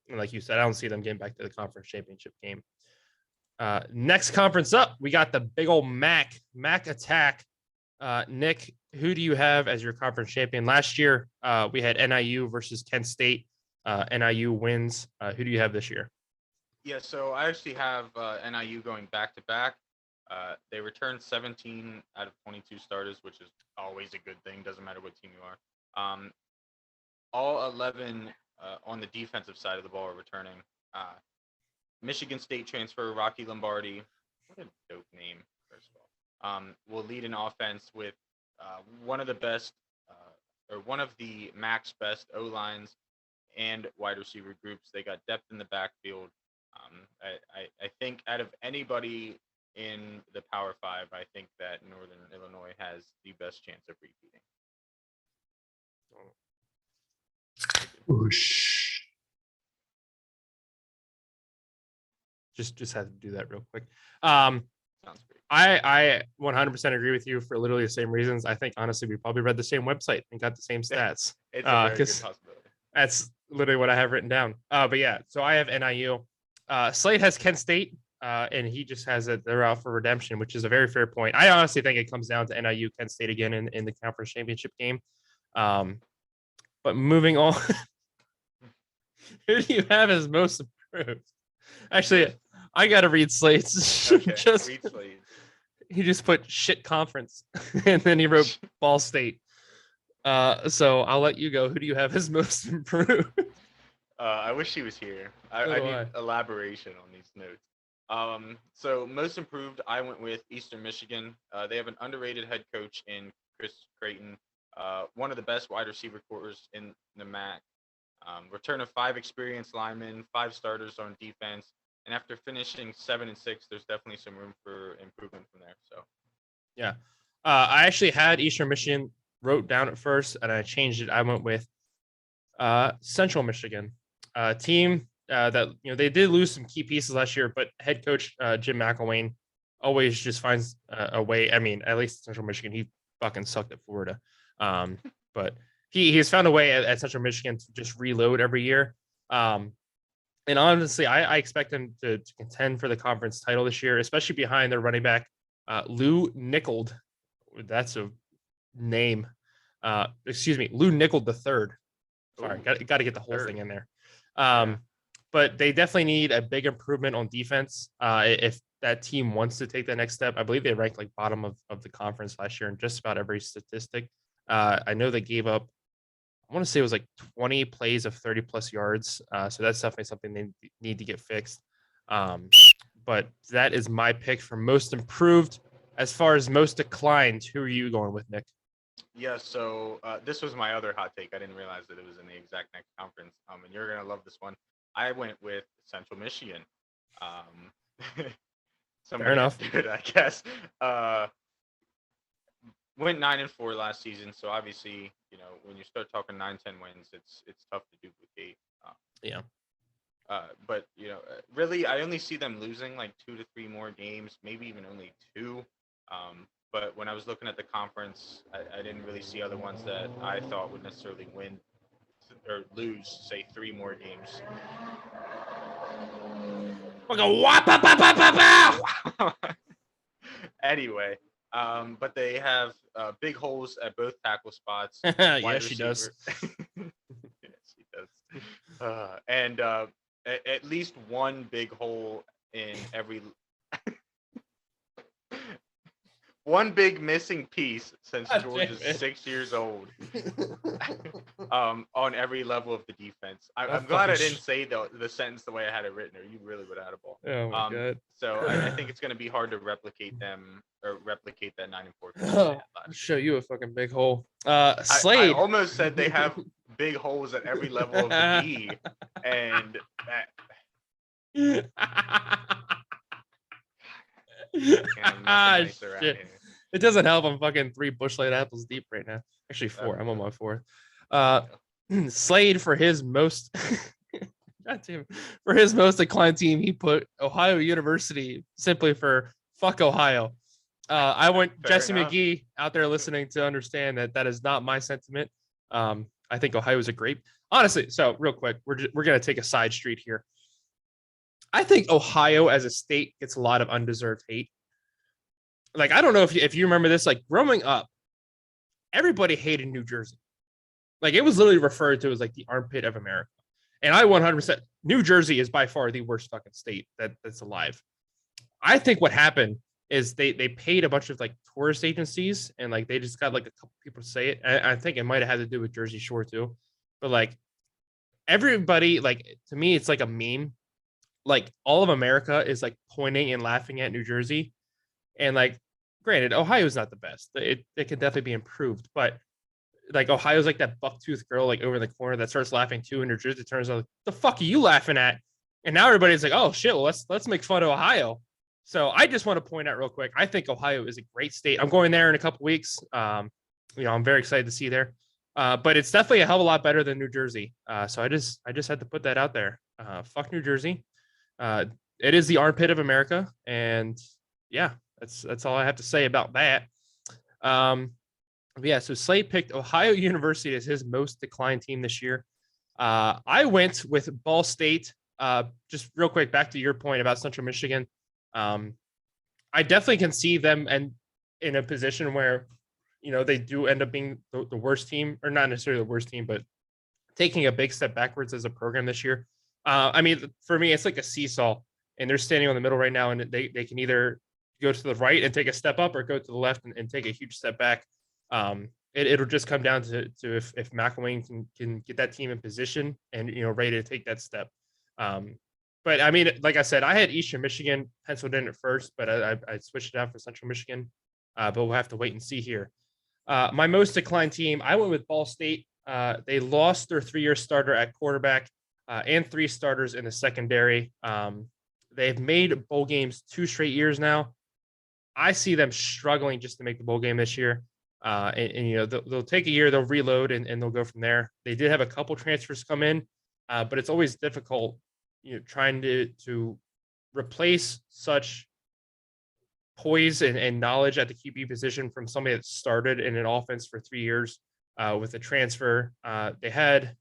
Like you said, I don't see them getting back to the conference championship game. Next conference up, we got the big old MAC attack. Nick, who do you have as your conference champion? Last year, we had NIU versus Kent State. NIU wins. Who do you have this year? Yeah, so I actually have NIU going back to back. They returned 17 out of 22 starters, which is always a good thing. Doesn't matter what team you are. All 11 on the defensive side of the ball are returning. Michigan State transfer Rocky Lombardi. What a dope name, first of all. Will lead an offense with one of the best, or one of the MAC's best O-lines and wide receiver groups. They got depth in the backfield. I think out of anybody in the Power Five, I think that Northern Illinois has the best chance of repeating. Whoosh. Just had to do that real quick. Sounds great. I 100% agree with you for literally the same reasons. I think honestly we probably read the same website and got the same stats. It's a very good possibility. That's literally what I have written down. But yeah, so I have NIU. Slade has Kent State, and he just has it. They're out for redemption, which is a very fair point. I honestly think it comes down to NIU Kent State again in the conference championship game. But moving on, who do you have as most improved? Actually, I gotta read Slade's. Okay, read Slade. He just put shit conference, and then he wrote Ball State. So I'll let you go. Who do you have as most improved? I wish he was here. I need elaboration on these notes. So most improved, I went with Eastern Michigan. They have an underrated head coach in Chris Creighton, one of the best wide receiver corps in the MAC. Return of 5 experienced linemen, 5 starters on defense, and after finishing 7-6, there's definitely some room for improvement from there. So, yeah, I actually had Eastern Michigan wrote down at first, and I changed it. I went with Central Michigan, team that they did lose some key pieces last year, but head coach Jim McElwain always just finds a way. I mean, at least Central Michigan, he fucking sucked at Florida, but he's found a way at Central Michigan to just reload every year. And honestly, I expect him to contend for the conference title this year, especially behind their running back Lou Nickold. That's a name. Lou Nickold III. Sorry, got to get the whole thing in there. But they definitely need a big improvement on defense if that team wants to take the next step. I believe they ranked like bottom of the conference last year in just about every statistic. I know they gave up, I want to say it was like 20 plays of 30 plus yards. So that's definitely something they need to get fixed. But that is my pick for most improved. As far as most declined, who are you going with, Nick? Yeah, so this was my other hot take. I didn't realize that it was in the exact next conference. And you're going to love this one. I went with Central Michigan. Fair enough. Good, I guess. went 9-4 last season. So obviously, when you start talking 9-10 wins, it's tough to duplicate. Yeah. But really, I only see them losing like 2 to 3 more games, maybe even only two. But when I was looking at the conference, I didn't really see other ones that I thought would necessarily win or lose, say, 3 more games. Anyway, but they have big holes at both tackle spots, Yeah, wide she does. receiver. Yes, he does. And at least one big hole in every one big missing piece since God George damn is it. 6 years old. On every level of the defense. Oh, I'm glad I fucking didn't say the sentence the way I had it written, or you really would have had a ball. oh my god. So I think it's going to be hard to replicate them or replicate that 9-4 finish they Oh, had I'll last show year. you a fucking big hole. I Slade. almost said they have big holes at every level of the D, and that I'm nothing nice around Shit. here. It doesn't help. I'm fucking 3 Busch Light apples deep right now. Actually, There 4. we I'm on go. my 4th. There we go. Slade for his most God damn it. For his most declined team, he put Ohio University simply for fuck Ohio. I want Fair Jesse enough. McGee out there listening to understand that that is not my sentiment. I think Ohio is a great, honestly. So real quick, we're gonna take a side street here. I think Ohio as a state gets a lot of undeserved hate. Like I don't know if you remember this. Like growing up, everybody hated New Jersey. Like it was literally referred to as like the armpit of America. And I 100% New Jersey is by far the worst fucking state that's alive. I think what happened is they paid a bunch of like tourist agencies and like they just got like a couple people to say it. I think it might have had to do with Jersey Shore too. But like everybody, like to me, it's like a meme. Like all of America is like pointing and laughing at New Jersey. And like granted, Ohio's not the best. It can definitely be improved, but like Ohio's like that bucktooth girl like over in the corner that starts laughing too, and New Jersey turns out like, the fuck are you laughing at? And now everybody's like, oh shit, well let's make fun of Ohio. So I just want to point out real quick, I think Ohio is a great state. I'm going there in a couple weeks. I'm very excited to see there. But it's definitely a hell of a lot better than New Jersey. So I just had to put that out there. Fuck New Jersey. It is the armpit of America, and yeah, that's all I have to say about that. Um, yeah, so Slade picked Ohio University as his most declined team this year. I went with Ball State. Just real quick, back to your point about Central Michigan. Um, I definitely can see them and in a position where they do end up being the worst team, or not necessarily the worst team, but taking a big step backwards as a program this year. I mean, for me, it's like a seesaw, and they're standing on the middle right now, and they can either go to the right and take a step up, or go to the left and take a huge step back. It'll just come down to if McElwain can get that team in position and ready to take that step. But I mean, like I said, I had Eastern Michigan penciled in at first, but I switched it out for Central Michigan. But we'll have to wait and see here. My most declined team, I went with Ball State. They lost their 3-year starter at quarterback and 3 starters in the secondary. They've made bowl games 2 straight years now. I see them struggling just to make the bowl game this year. And they'll take a year, they'll reload, and they'll go from there. They did have a couple transfers come in, but it's always difficult, trying to replace such poise and knowledge at the QB position from somebody that started in an offense for 3 years with a transfer. They had,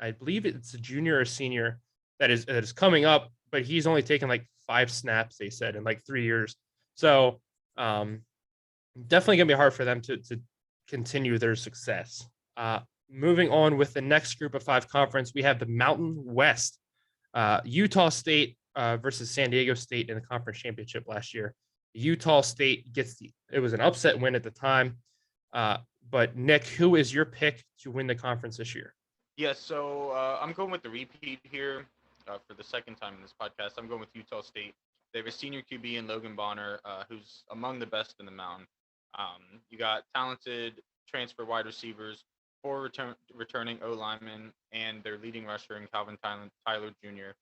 I believe it's a junior or senior that is coming up, but he's only taken like 5 snaps, they said, in like 3 years. So definitely gonna be hard for them to continue their success. Moving on with the next group of 5 conference, we have the Mountain West. Utah State versus San Diego State in the conference championship last year. Utah State it was an upset win at the time. But Nick, who is your pick to win the conference this year? Yeah, so I'm going with the repeat here for the second time in this podcast. I'm going with Utah State. They have a senior QB in Logan Bonner, who's among the best in the mountain. You got talented transfer wide receivers, 4 returning O linemen, and their leading rusher in Calvin Tyler Jr.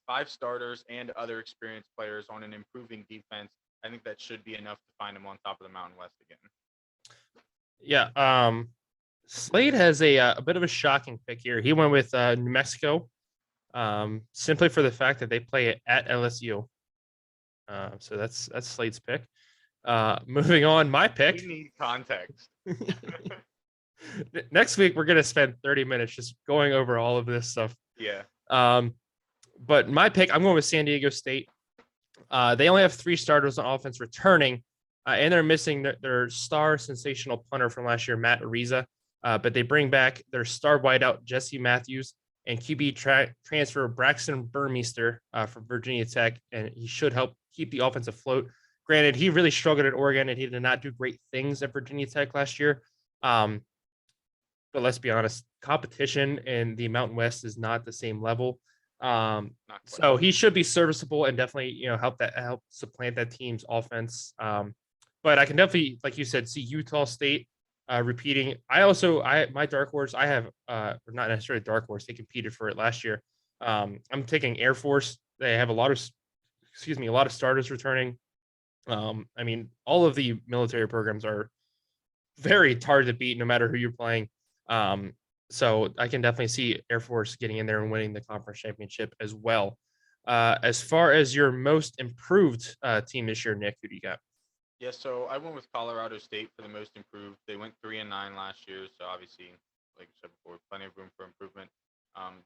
5 starters and other experienced players on an improving defense. I think that should be enough to find them on top of the Mountain West again. Yeah. Slade has a bit of a shocking pick here. He went with New Mexico, simply for the fact that they play at LSU. So that's Slade's pick. Moving on, my We pick. need context. Next week we're gonna spend 30 minutes just going over all of this stuff. Yeah. Um, but my pick, I'm going with San Diego State. They only have 3 starters on offense returning, and they're missing their star sensational punter from last year, Matt Ariza. But they bring back their star wideout, Jesse Matthews, and QB transfer Braxton Burmeister from Virginia Tech, and he should help keep the offense afloat. Granted, he really struggled at Oregon, and he did not do great things at Virginia Tech last year. Um, but let's be honest, competition in the Mountain West is not the same level. Not quite. So he should be serviceable and definitely, help supplant that team's offense. But I can definitely, like you said, see Utah State repeating. My dark horse, I have or not necessarily dark horse, they competed for it last year. I'm taking Air Force. They have a lot of starters returning. I mean, all of the military programs are very hard to beat no matter who you're playing. Um, so I can definitely see Air Force getting in there and winning the conference championship as well. As far as your most improved team this year, Nick, who do you got? Yeah, so I went with Colorado State for the most improved. They went 3-9 last year, so obviously, like I said before, plenty of room for improvement.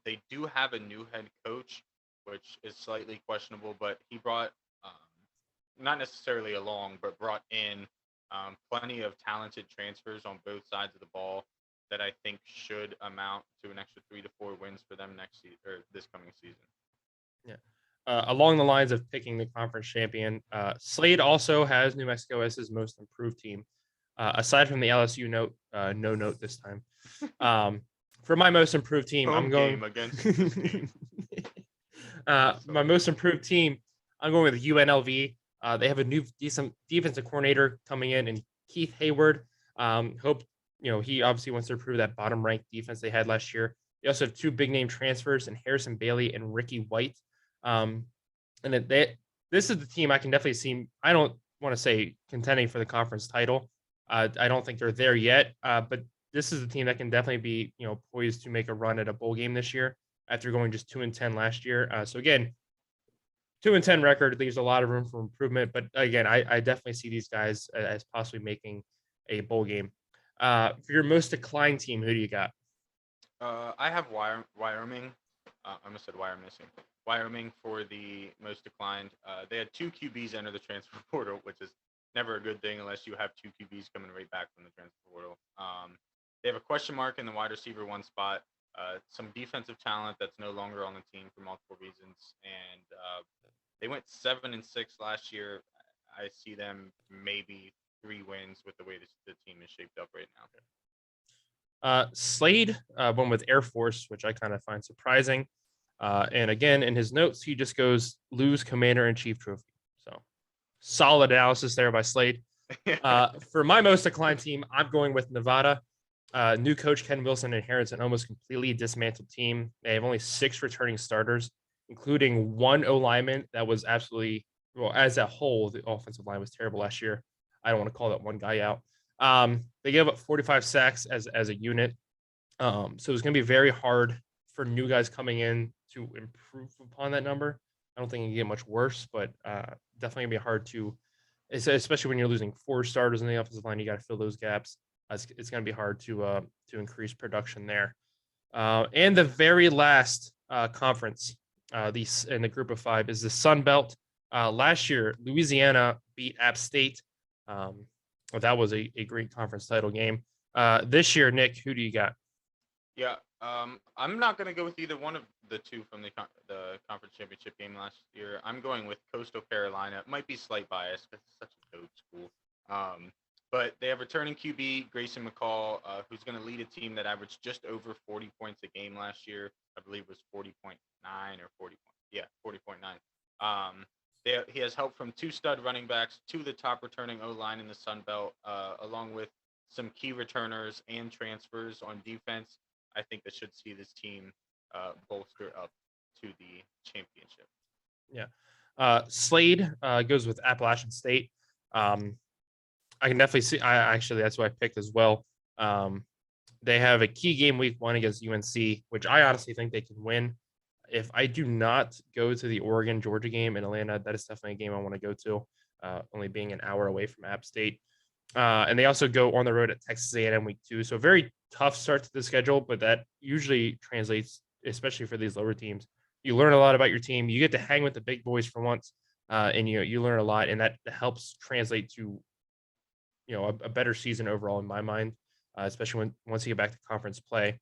They do have a new head coach, which is slightly questionable, but he brought not necessarily along, but brought in plenty of talented transfers on both sides of the ball that I think should amount to an extra 3 to 4 wins for them next season or this coming season. Yeah. Along the lines of picking the conference champion, Slade also has New Mexico as his most improved team. Aside from the LSU note, no note this time. For my most improved team, I'm Home going. game against this team. My most improved team, I'm going with UNLV. They have a new decent defensive coordinator coming in, and Keith Hayward. Hope he obviously wants to improve that bottom ranked defense they had last year. They also have 2 big name transfers in Harrison Bailey and Ricky White. Um, and this is the team I can definitely see. I don't want to say contending for the conference title. I don't think they're there yet, but this is a team that can definitely be poised to make a run at a bowl game this year after going just 2-10 last year. So again, 2-10 record leaves a lot of room for improvement. But again, I definitely see these guys as possibly making a bowl game. For your most declined team, who do you got? I have Wyoming. I almost said Wyoming for the most declined. They had 2 QBs enter the transfer portal, which is never a good thing unless you have 2 QBs coming right back from the transfer portal. They have a question mark in the wide receiver 1 spot. Some defensive talent that's no longer on the team for multiple reasons, and they went 7-6 last year. I see them maybe 3 wins with the way the team is shaped up right now. Slade went with Air Force, which I kind of find surprising. And again, in his notes, he just goes lose commander in chief trophy. So solid analysis there by Slade. For my most declined team, I'm going with Nevada. New coach Ken Wilson inherits an almost completely dismantled team. They have only 6 returning starters, including 1 O lineman that was absolutely, well, as a whole, the offensive line was terrible last year. I don't want to call that one guy out. They gave up 45 sacks as a unit. So it's going to be very hard for new guys coming in to improve upon that number. I don't think it can get much worse, but definitely going to be hard to, especially when you're losing 4 starters in the offensive line. You got to fill those gaps. It's going to be hard to increase production there. And the very last conference, in the group of 5, is the Sun Belt. Last year, Louisiana beat App State. That was a great conference title game. This year, Nick, who do you got? Yeah, I'm not gonna go with either one of the 2 from the conference championship game last year. I'm going with Coastal Carolina. It might be slight bias because it's such a dope school. But they have returning QB Grayson McCall, who's going to lead a team that averaged just over 40 points a game last year. I believe it was 40.9 or 40. Yeah, 40.9. He has help from 2 stud running backs, 2 of the top returning O line in the Sun Belt, along with some key returners and transfers on defense. I think that should see this team bolster up to the championship. Yeah. Slade goes with Appalachian State. I can definitely see. I actually that's what I picked as well. Um, they have a key game week 1 against UNC, which I honestly think they can win. If I do not go to the Oregon Georgia game in Atlanta, that is definitely a game I want to go to. Only being an hour away from App State, and they also go on the road at Texas A&M week 2. So very tough start to the schedule, but that usually translates, especially for these lower teams. You learn a lot about your team. You get to hang with the big boys for once, and you learn a lot, and that helps translate to a better season overall in my mind, especially once you get back to conference play.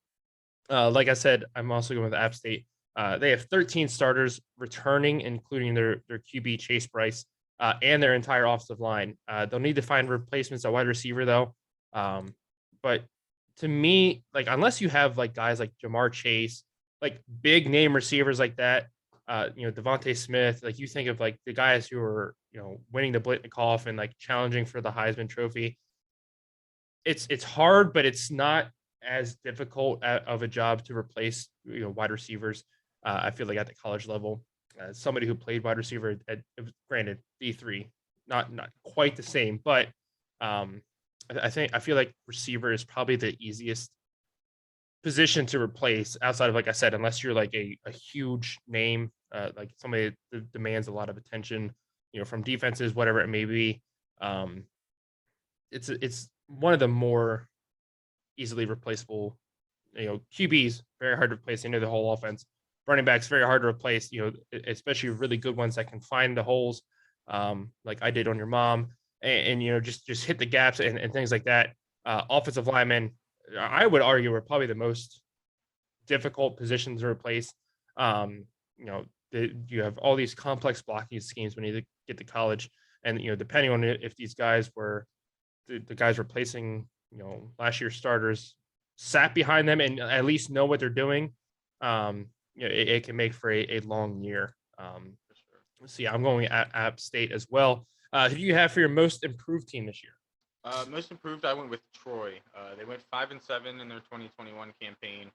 Like I said, I'm also going with App State. They have 13 starters returning, including their QB Chase Bryce and their entire offensive line. They'll need to find replacements at wide receiver though. But to me, like unless you have like guys like Jamar Chase, like big name receivers like that, Devontae Smith, like you think of like the guys who are winning the Blitnikoff and like challenging for the Heisman Trophy. It's hard, but it's not as difficult of a job to replace wide receivers. I feel like at the college level, somebody who played wide receiver at granted D3, not quite the same, but I feel like receiver is probably the easiest position to replace outside of, like I said, unless you're like a huge name, like somebody that demands a lot of attention, from defenses, whatever it may be. It's one of the more easily replaceable, QBs, very hard to replace. They know the whole offense. Running backs, very hard to replace, especially really good ones that can find the holes, like I did on your mom, and just hit the gaps and things like that. Offensive linemen, I would argue, are probably the most difficult positions to replace. You have all these complex blocking schemes when you get to college, and depending on if these guys were the guys replacing last year's starters sat behind them and at least know what they're doing, it can make for a long year. Let's see, I'm going at App State as well. Who do you have for your most improved team this year? Most improved, I went with Troy. They went 5-7 in their 2021 campaign.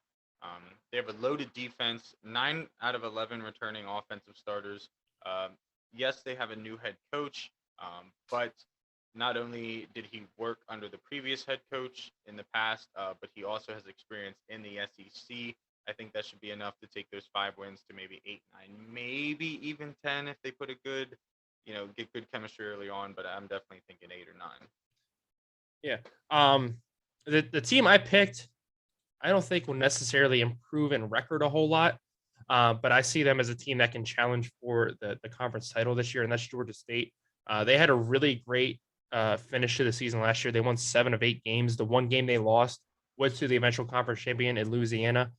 They have a loaded defense, 9 out of 11 returning offensive starters. Yes, they have a new head coach, but not only did he work under the previous head coach in the past, but he also has experience in the SEC. I think that should be enough to take those 5 wins to maybe 8, 9, maybe even 10 if they put a good, get good chemistry early on. But I'm definitely thinking 8 or 9. Yeah. The team I picked, I don't think will necessarily improve in record a whole lot. But I see them as a team that can challenge for the conference title this year, and that's Georgia State. They had a really great finish to the season last year. They won 7 of 8 games. The one game they lost was to the eventual conference champion in Louisiana.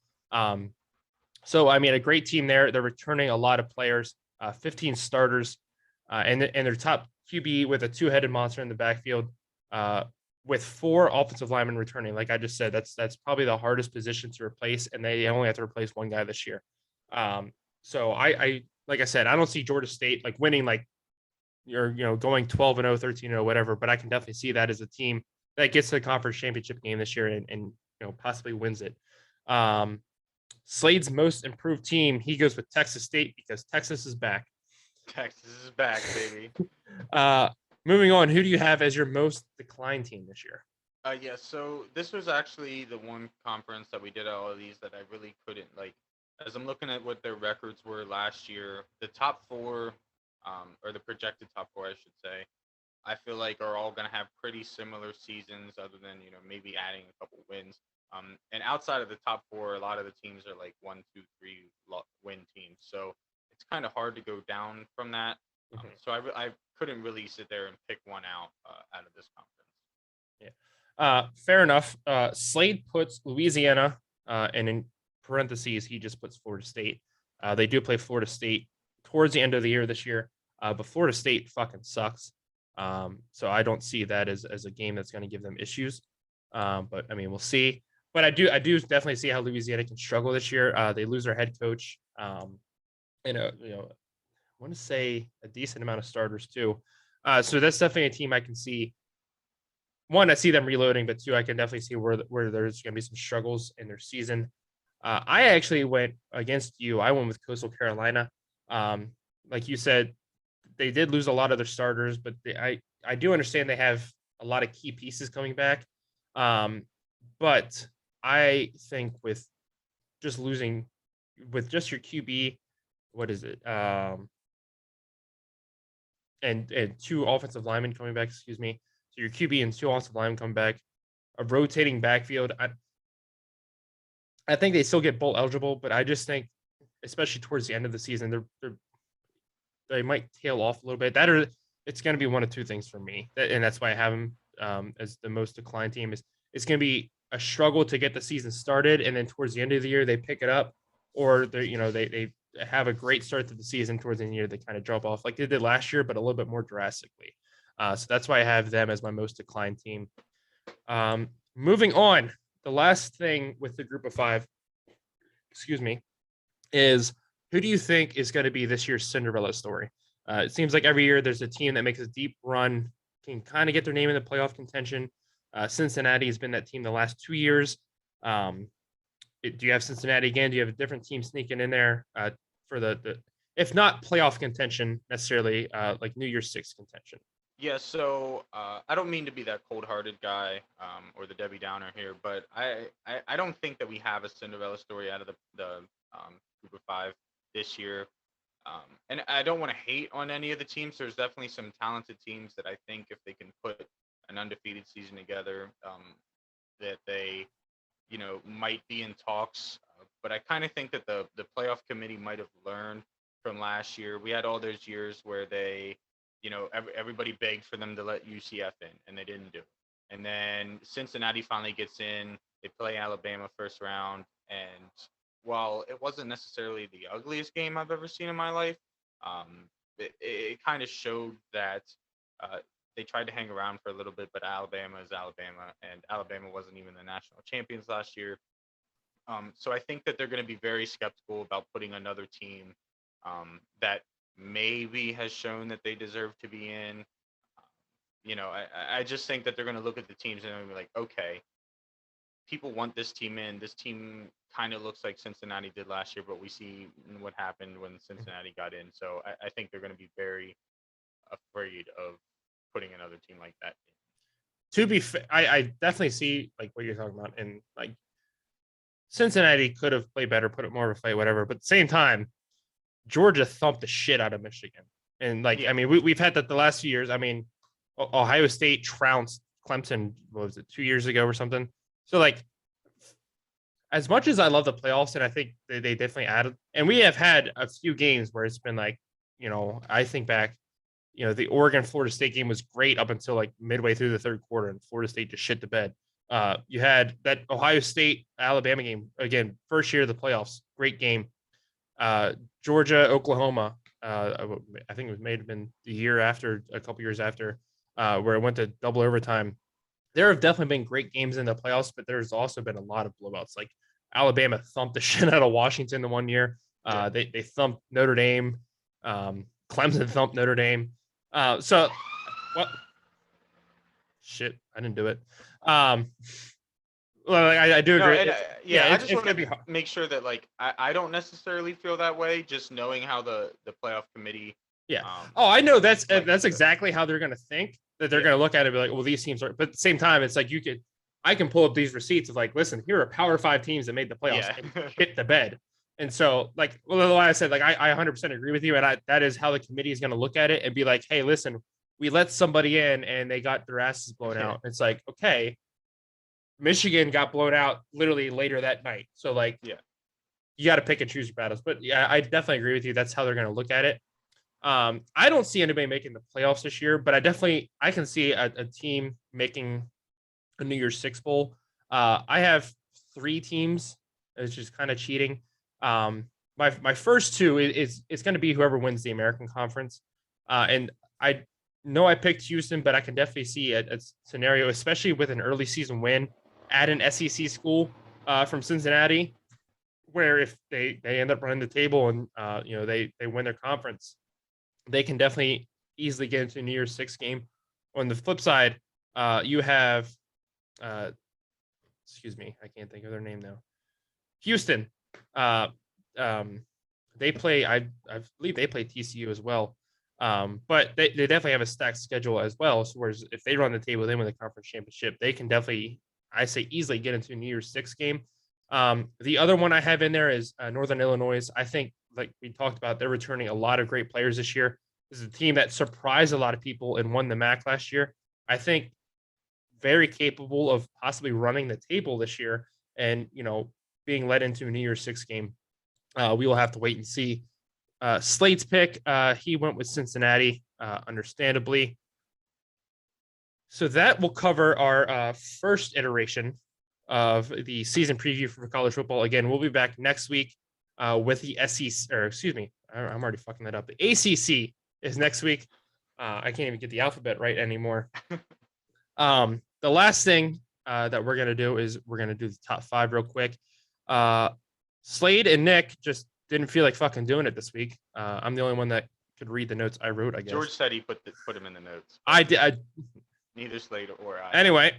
So I mean, a great team there. They're returning a lot of players, 15 starters, and their top QB with a 2-headed monster in the backfield, with 4 offensive linemen returning. Like I just said, that's probably the hardest position to replace, and they only have to replace one guy this year. So I like I said, I don't see Georgia State like winning like you're going 12-0, 13-0, whatever, but I can definitely see that as a team that gets to the conference championship game this year and possibly wins it. Slade's most improved team, he goes with Texas State because Texas is back. Texas is back, baby. Moving on, who do you have as your most declined team this year? Yeah, so this was actually the one conference that we did all of these that I really couldn't like. As I'm looking at what their records were last year, the top 4, or the projected top 4, I should say, I feel like are all going to have pretty similar seasons, other than maybe adding a couple wins. And outside of the top 4, a lot of the teams are like 1, 2, 3 win teams. So it's kind of hard to go down from that. So I couldn't really sit there and pick one out of this conference. Yeah. Fair enough. Slade puts Louisiana, and in parentheses, he just puts Florida State. They do play Florida State towards the end of the year this year, but Florida State fucking sucks. So I don't see that as a game that's going to give them issues. But I mean, we'll see. But I do definitely see how Louisiana can struggle this year. They lose their head coach. I want to say a decent amount of starters too. So that's definitely a team I can see. One, I see them reloading, but 2, I can definitely see where there's going to be some struggles in their season. I actually went against you. I went with Coastal Carolina. Like you said, they did lose a lot of their starters, but I do understand they have a lot of key pieces coming back. But I think with just losing with just your QB, what is it? And two offensive linemen coming back, excuse me. So your QB and two offensive linemen coming back, a rotating backfield. I think they still get bowl eligible, but I just think, especially towards the end of the season, they might tail off a little bit. That or it's going to be one of two things for me, and that's why I have them as the most declined team. Is it's going to be a struggle to get the season started, and then towards the end of the year they pick it up, or they have a great start to the season towards the end of the year they kind of drop off like they did last year, but a little bit more drastically. So that's why I have them as my most declined team. Moving on, the last thing with the group of five, excuse me, is who do you think is going to be this year's Cinderella story? It seems like every year there's a team that makes a deep run, can kind of get their name in the playoff contention. Cincinnati has been that team the last 2 years. Do you have Cincinnati again? Do you have a different team sneaking in there for the if not playoff contention necessarily, like New Year's Six contention? Yeah, so I don't mean to be that cold-hearted guy or the Debbie Downer here, but I don't think that we have a Cinderella story out of the group of five this year. And I don't want to hate on any of the teams. There's definitely some talented teams that I think if they can put an undefeated season together, that they, might be in talks. But I kind of think that the playoff committee might have learned from last year. We had all those years where they, everybody begged for them to let UCF in, and they didn't do it. And then Cincinnati finally gets in. They play Alabama first round, and while it wasn't necessarily the ugliest game I've ever seen in my life, it kind of showed that they tried to hang around for a little bit, but Alabama is Alabama, and Alabama wasn't even the national champions last year. So I think that they're going to be very skeptical about putting another team that maybe has shown that they deserve to be in. I just think that they're going to look at the teams and they're going to be like, okay, people want this team in. This team kind of looks like Cincinnati did last year, but we see what happened when Cincinnati got in. So I think they're going to be very afraid of putting another team like that in. To be fair, I definitely see like what you're talking about, and like Cincinnati could have played better, put it more of a fight, whatever. But at the same time, Georgia thumped the shit out of Michigan, and like Yeah. I mean, we've had that the last few years. I mean, Ohio State trounced Clemson. What was it, 2 years ago or something? So like, as much as I love the playoffs, and I think they definitely added, and we have had a few games where it's been like, I think back, the Oregon Florida State game was great up until like midway through the third quarter, and Florida State just shit the bed. You had that Ohio State Alabama game again, first year of the playoffs, great game. Georgia Oklahoma, I think it may have been the year after, a couple years after, where it went to double overtime. There have definitely been great games in the playoffs, but there's also been a lot of blowouts. Like Alabama thumped the shit out of Washington the one year. They thumped Notre Dame. Clemson thumped Notre Dame. So what? Shit, I didn't do it. Well, I do No, agree. and I just It's want gonna be to hard. make sure that like I don't necessarily feel that way. Just knowing how the playoff committee, Yeah. Oh, I know that's likes to, exactly how they're gonna think. That they're yeah, gonna look at it and be like, well, these teams are. But at the same time, it's like I can pull up these receipts of like, listen, here are Power Five teams that made the playoffs yeah, and hit the bed. And so, like, well, I said, like, I 100% agree with you, and that is how the committee is going to look at it and be like, hey, listen, we let somebody in and they got their asses blown out. It's like, okay, Michigan got blown out literally later that night, so like, yeah. you got to pick and choose your battles. But yeah, I definitely agree with you. That's how they're going to look at it. I don't see anybody making the playoffs this year, but I can see a team making a New Year's Six bowl. I have three teams. It's just kind of cheating. My first two is it's going to be whoever wins the American Conference, and I know I picked Houston, but I can definitely see a scenario, especially with an early season win at an SEC school from Cincinnati, where if they end up running the table and they win their conference, they can definitely easily get into a New Year's Six game. On the flip side, you have, excuse me, I can't think of their name now. Houston, uh, they play. I believe they play TCU as well. But they definitely have a stacked schedule as well. So whereas if they run the table, they win the conference championship, they can definitely, I say, easily get into a New Year's Six game. The other one I have in there is Northern Illinois. I think, like we talked about, they're returning a lot of great players this year. This is a team that surprised a lot of people and won the MAC last year. I think very capable of possibly running the table this year and, being led into a New Year's Six game. We will have to wait and see. Slate's pick, he went with Cincinnati, understandably. So that will cover our first iteration of the season preview for college football. Again, we'll be back next week with the SEC, or excuse me, I'm already fucking that up. The ACC is next week. I can't even get the alphabet right anymore. The last thing that we're going to do is we're going to do the top five real quick. Slade and Nick just didn't feel like fucking doing it this week. I'm the only one that could read the notes I wrote, I guess. George said he put him in the notes. I did. Neither Slade or I. Anyway,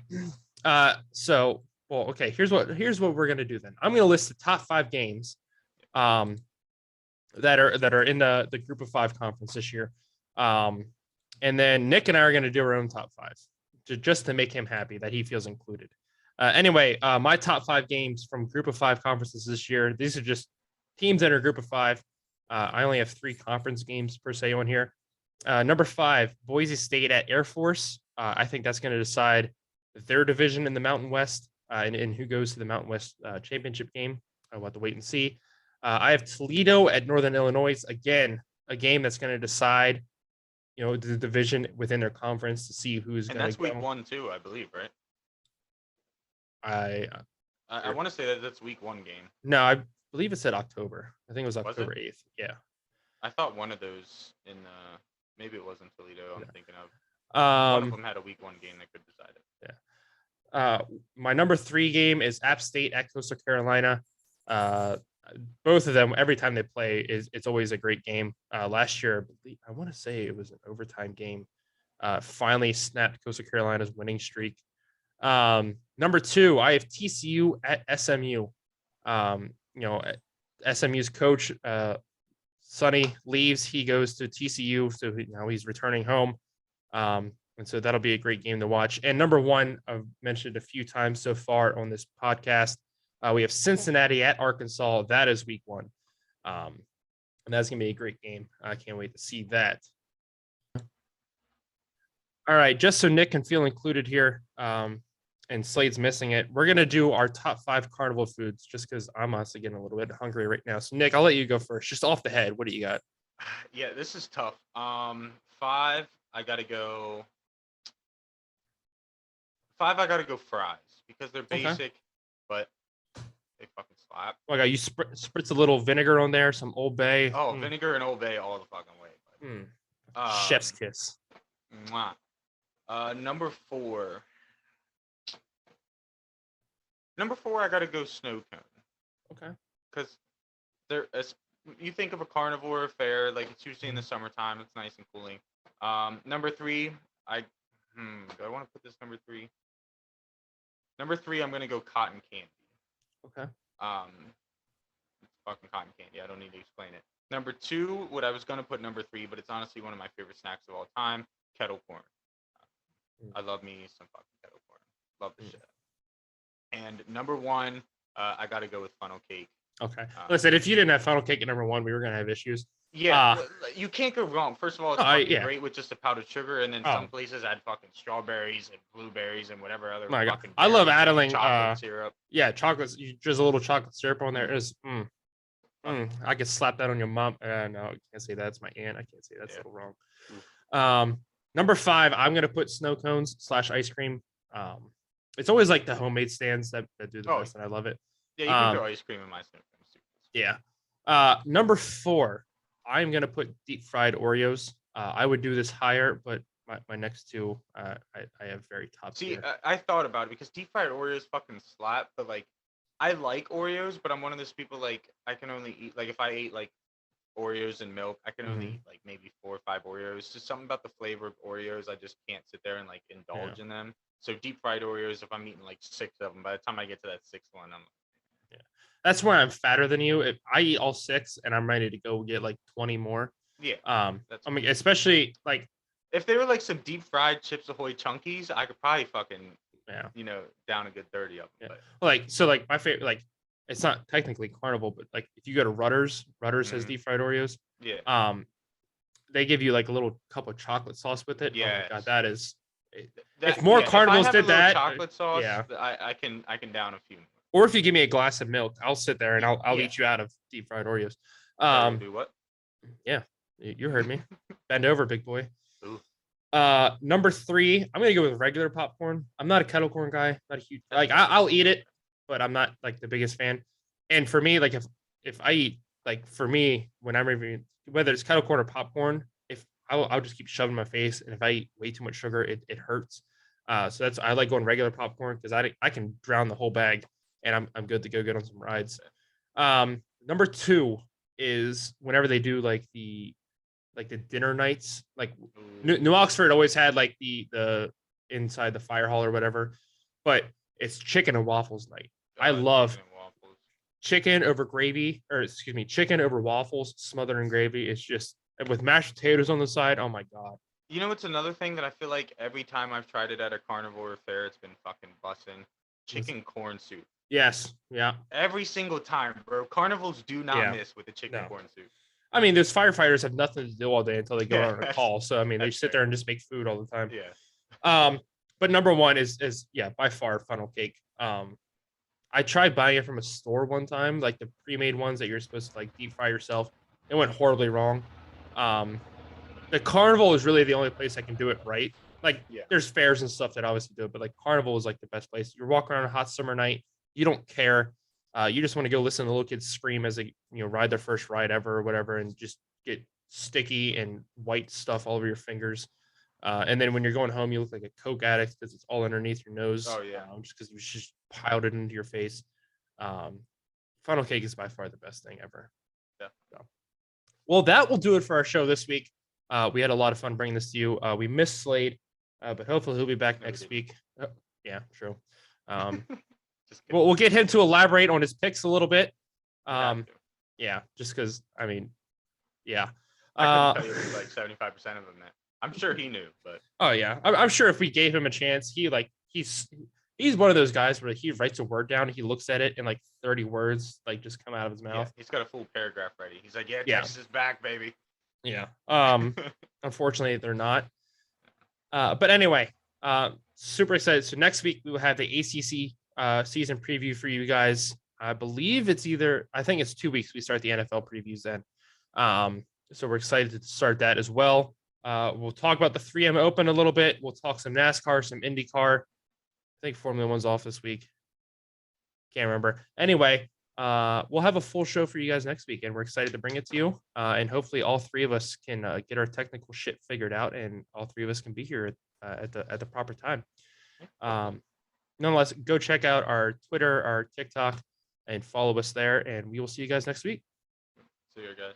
okay. Here's what we're gonna do then. I'm gonna list the top five games, that are in the group of five conference this year, and then Nick and I are gonna do our own top five, just to make him happy that he feels included. Anyway, my top five games from group of five conferences this year. These are just teams that are group of five. I only have 3 conference games per se on here. Number 5, Boise State at Air Force. I think that's going to decide their division in the Mountain West, and who goes to the Mountain West championship game. I'll have to wait and see. I have Toledo at Northern Illinois. Again, a game that's going to decide, the division within their conference to see who's going to go. And that's week 1 too, I believe, right? I want to say that that's week 1 game. No, I believe it said October. I think it was October 8th. Yeah. I thought one of those in maybe it wasn't Toledo. I'm thinking of. One of them had a week 1 game that could decide it. Yeah. My number 3 game is App State at Coastal Carolina. Both of them, every time they play, it's always a great game. Last year, I want to say it was an overtime game. Finally snapped Coastal Carolina's winning streak. Number 2, I have TCU at SMU. SMU's coach, Sonny, leaves. He goes to TCU, so now he's returning home. And so that'll be a great game to watch. And number 1, I've mentioned a few times so far on this podcast, we have Cincinnati at Arkansas. That is week 1. And that's going to be a great game. I can't wait to see that. All right, just so Nick can feel included here, and Slade's missing it, we're going to do our top 5 carnival foods, just because I'm honestly getting a little bit hungry right now. So, Nick, I'll let you go first. Just off the head, what do you got? Yeah, this is tough. 5, I got to go. 5, I got to go fries, because they're basic, but they fucking slap. Oh, you spritz a little vinegar on there, some Old Bay. Oh, vinegar and Old Bay all the fucking way. Chef's kiss. Mwah. Number 4. Number 4, I gotta go snow cone. Okay. Because you think of a carnival or a fair, like it's usually in the summertime. It's nice and cooling. Number 3, do I want to put this number 3? Number 3, I'm gonna go cotton candy. Okay. It's fucking cotton candy. I don't need to explain it. Number 2, what I was gonna put number 3, but it's honestly one of my favorite snacks of all time: kettle corn. I love me some fucking kettle corn. Love the shit. And number 1, I got to go with funnel cake. Okay. Listen, if you didn't have funnel cake at number 1, we were going to have issues. Yeah, you can't go wrong. First of all, it's great with just a powdered sugar, and then some places add fucking strawberries and blueberries and whatever other fucking I love adding chocolate syrup. Yeah, chocolate. You drizzle a little chocolate syrup on there. I could slap that on your mom. No, I can't say that. It's my aunt. I can't say that's a little wrong. Number 5, I'm going to put snow cones / ice cream. It's always like the homemade stands that do the best, and I love it. Yeah, you can throw ice cream in my snow cones too. Yeah. Number 4, I'm going to put deep fried Oreos. I would do this higher, but my next 2, I have very top tier. See, I thought about it, because deep fried Oreos fucking slap, but like, I like Oreos, but I'm one of those people, like, I can only eat, like, if I ate like Oreos and milk, I can only eat like maybe 4 or 5 Oreos. Just something about the flavor of Oreos, I just can't sit there and like indulge in them. So deep fried Oreos, if I'm eating like 6 of them, by the time I get to that 6th one, I'm that's where I'm fatter than you. If I eat all 6 and I'm ready to go get like 20 more. Yeah. I mean, especially like if they were like some deep fried Chips Ahoy Chunkies, I could probably fucking down a good 30 of them. Yeah. Like so, like my favorite, like it's not technically Carnival, but like if you go to Rudders has deep fried Oreos. Yeah. They give you like a little cup of chocolate sauce with it. Yeah. Oh my god, that is. If more Carnivals did that, chocolate sauce, I can down a few. Or if you give me a glass of milk, I'll sit there and I'll eat you out of deep fried Oreos. Do what? Yeah, you heard me. Bend over, big boy. Ooh. Number 3, I'm gonna go with regular popcorn. I'm not a kettle corn guy. Not a huge like. I'll eat it, but I'm not like the biggest fan. And for me, like if I eat like for me when I'm reviewing whether it's kettle corn or popcorn, if I'll just keep shoving my face, and if I eat way too much sugar, it hurts. So I like going regular popcorn because I can drown the whole bag, and I'm good to go get on some rides. Number 2 is whenever they do like the dinner nights, like New Oxford always had like the inside the fire hall or whatever, but it's chicken and waffles night. I love chicken over gravy, or excuse me, chicken over waffles smothered in gravy. It's just with mashed potatoes on the side. Oh my god. You know, it's another thing that I feel like every time I've tried it at a carnival or fair, it's been fucking bussin'. Chicken corn soup. Yes. Yeah. Every single time, bro. Carnivals do not miss with the chicken corn soup. I mean, those firefighters have nothing to do all day until they go on a call. So I mean, they sit there and just make food all the time. Yeah. But number 1 is by far funnel cake. I tried buying it from a store one time, like the pre-made ones that you're supposed to like deep fry yourself. It went horribly wrong. The Carnival is really the only place I can do it right. Like there's fairs and stuff that obviously do it, but like Carnival is like the best place. You're walking around a hot summer night, you don't care. You just want to go listen to little kids scream as they ride their first ride ever or whatever, and just get sticky and white stuff all over your fingers. And then when you're going home, you look like a Coke addict because it's all underneath your nose. Oh yeah, just because you just piled it into your face. Funnel cake is by far the best thing ever. Yeah. So. Well, that will do it for our show this week. We had a lot of fun bringing this to you. We missed Slade, but hopefully he'll be back next week. Oh, yeah, true. We'll get him to elaborate on his picks a little bit. Yeah, just because I mean, yeah. I couldn't tell you like 75% of them. I'm sure he knew, but oh yeah, I'm sure if we gave him a chance, he's one of those guys where he writes a word down, he looks at it, and like 30 words like just come out of his mouth. Yeah, he's got a full paragraph ready. He's like, Texas is back, baby. Yeah. Unfortunately, they're not. But anyway, super excited. So next week we will have the ACC season preview for you guys. I believe I think it's 2 weeks. We start the NFL previews then. So we're excited to start that as well. We'll talk about the 3M Open a little bit. We'll talk some NASCAR, some IndyCar. I think Formula One's off this week. Can't remember. Anyway, we'll have a full show for you guys next week, and we're excited to bring it to you. And hopefully all 3 of us can get our technical shit figured out, and all 3 of us can be here at the proper time. Nonetheless, go check out our Twitter, our TikTok, and follow us there, and we will see you guys next week. See you guys.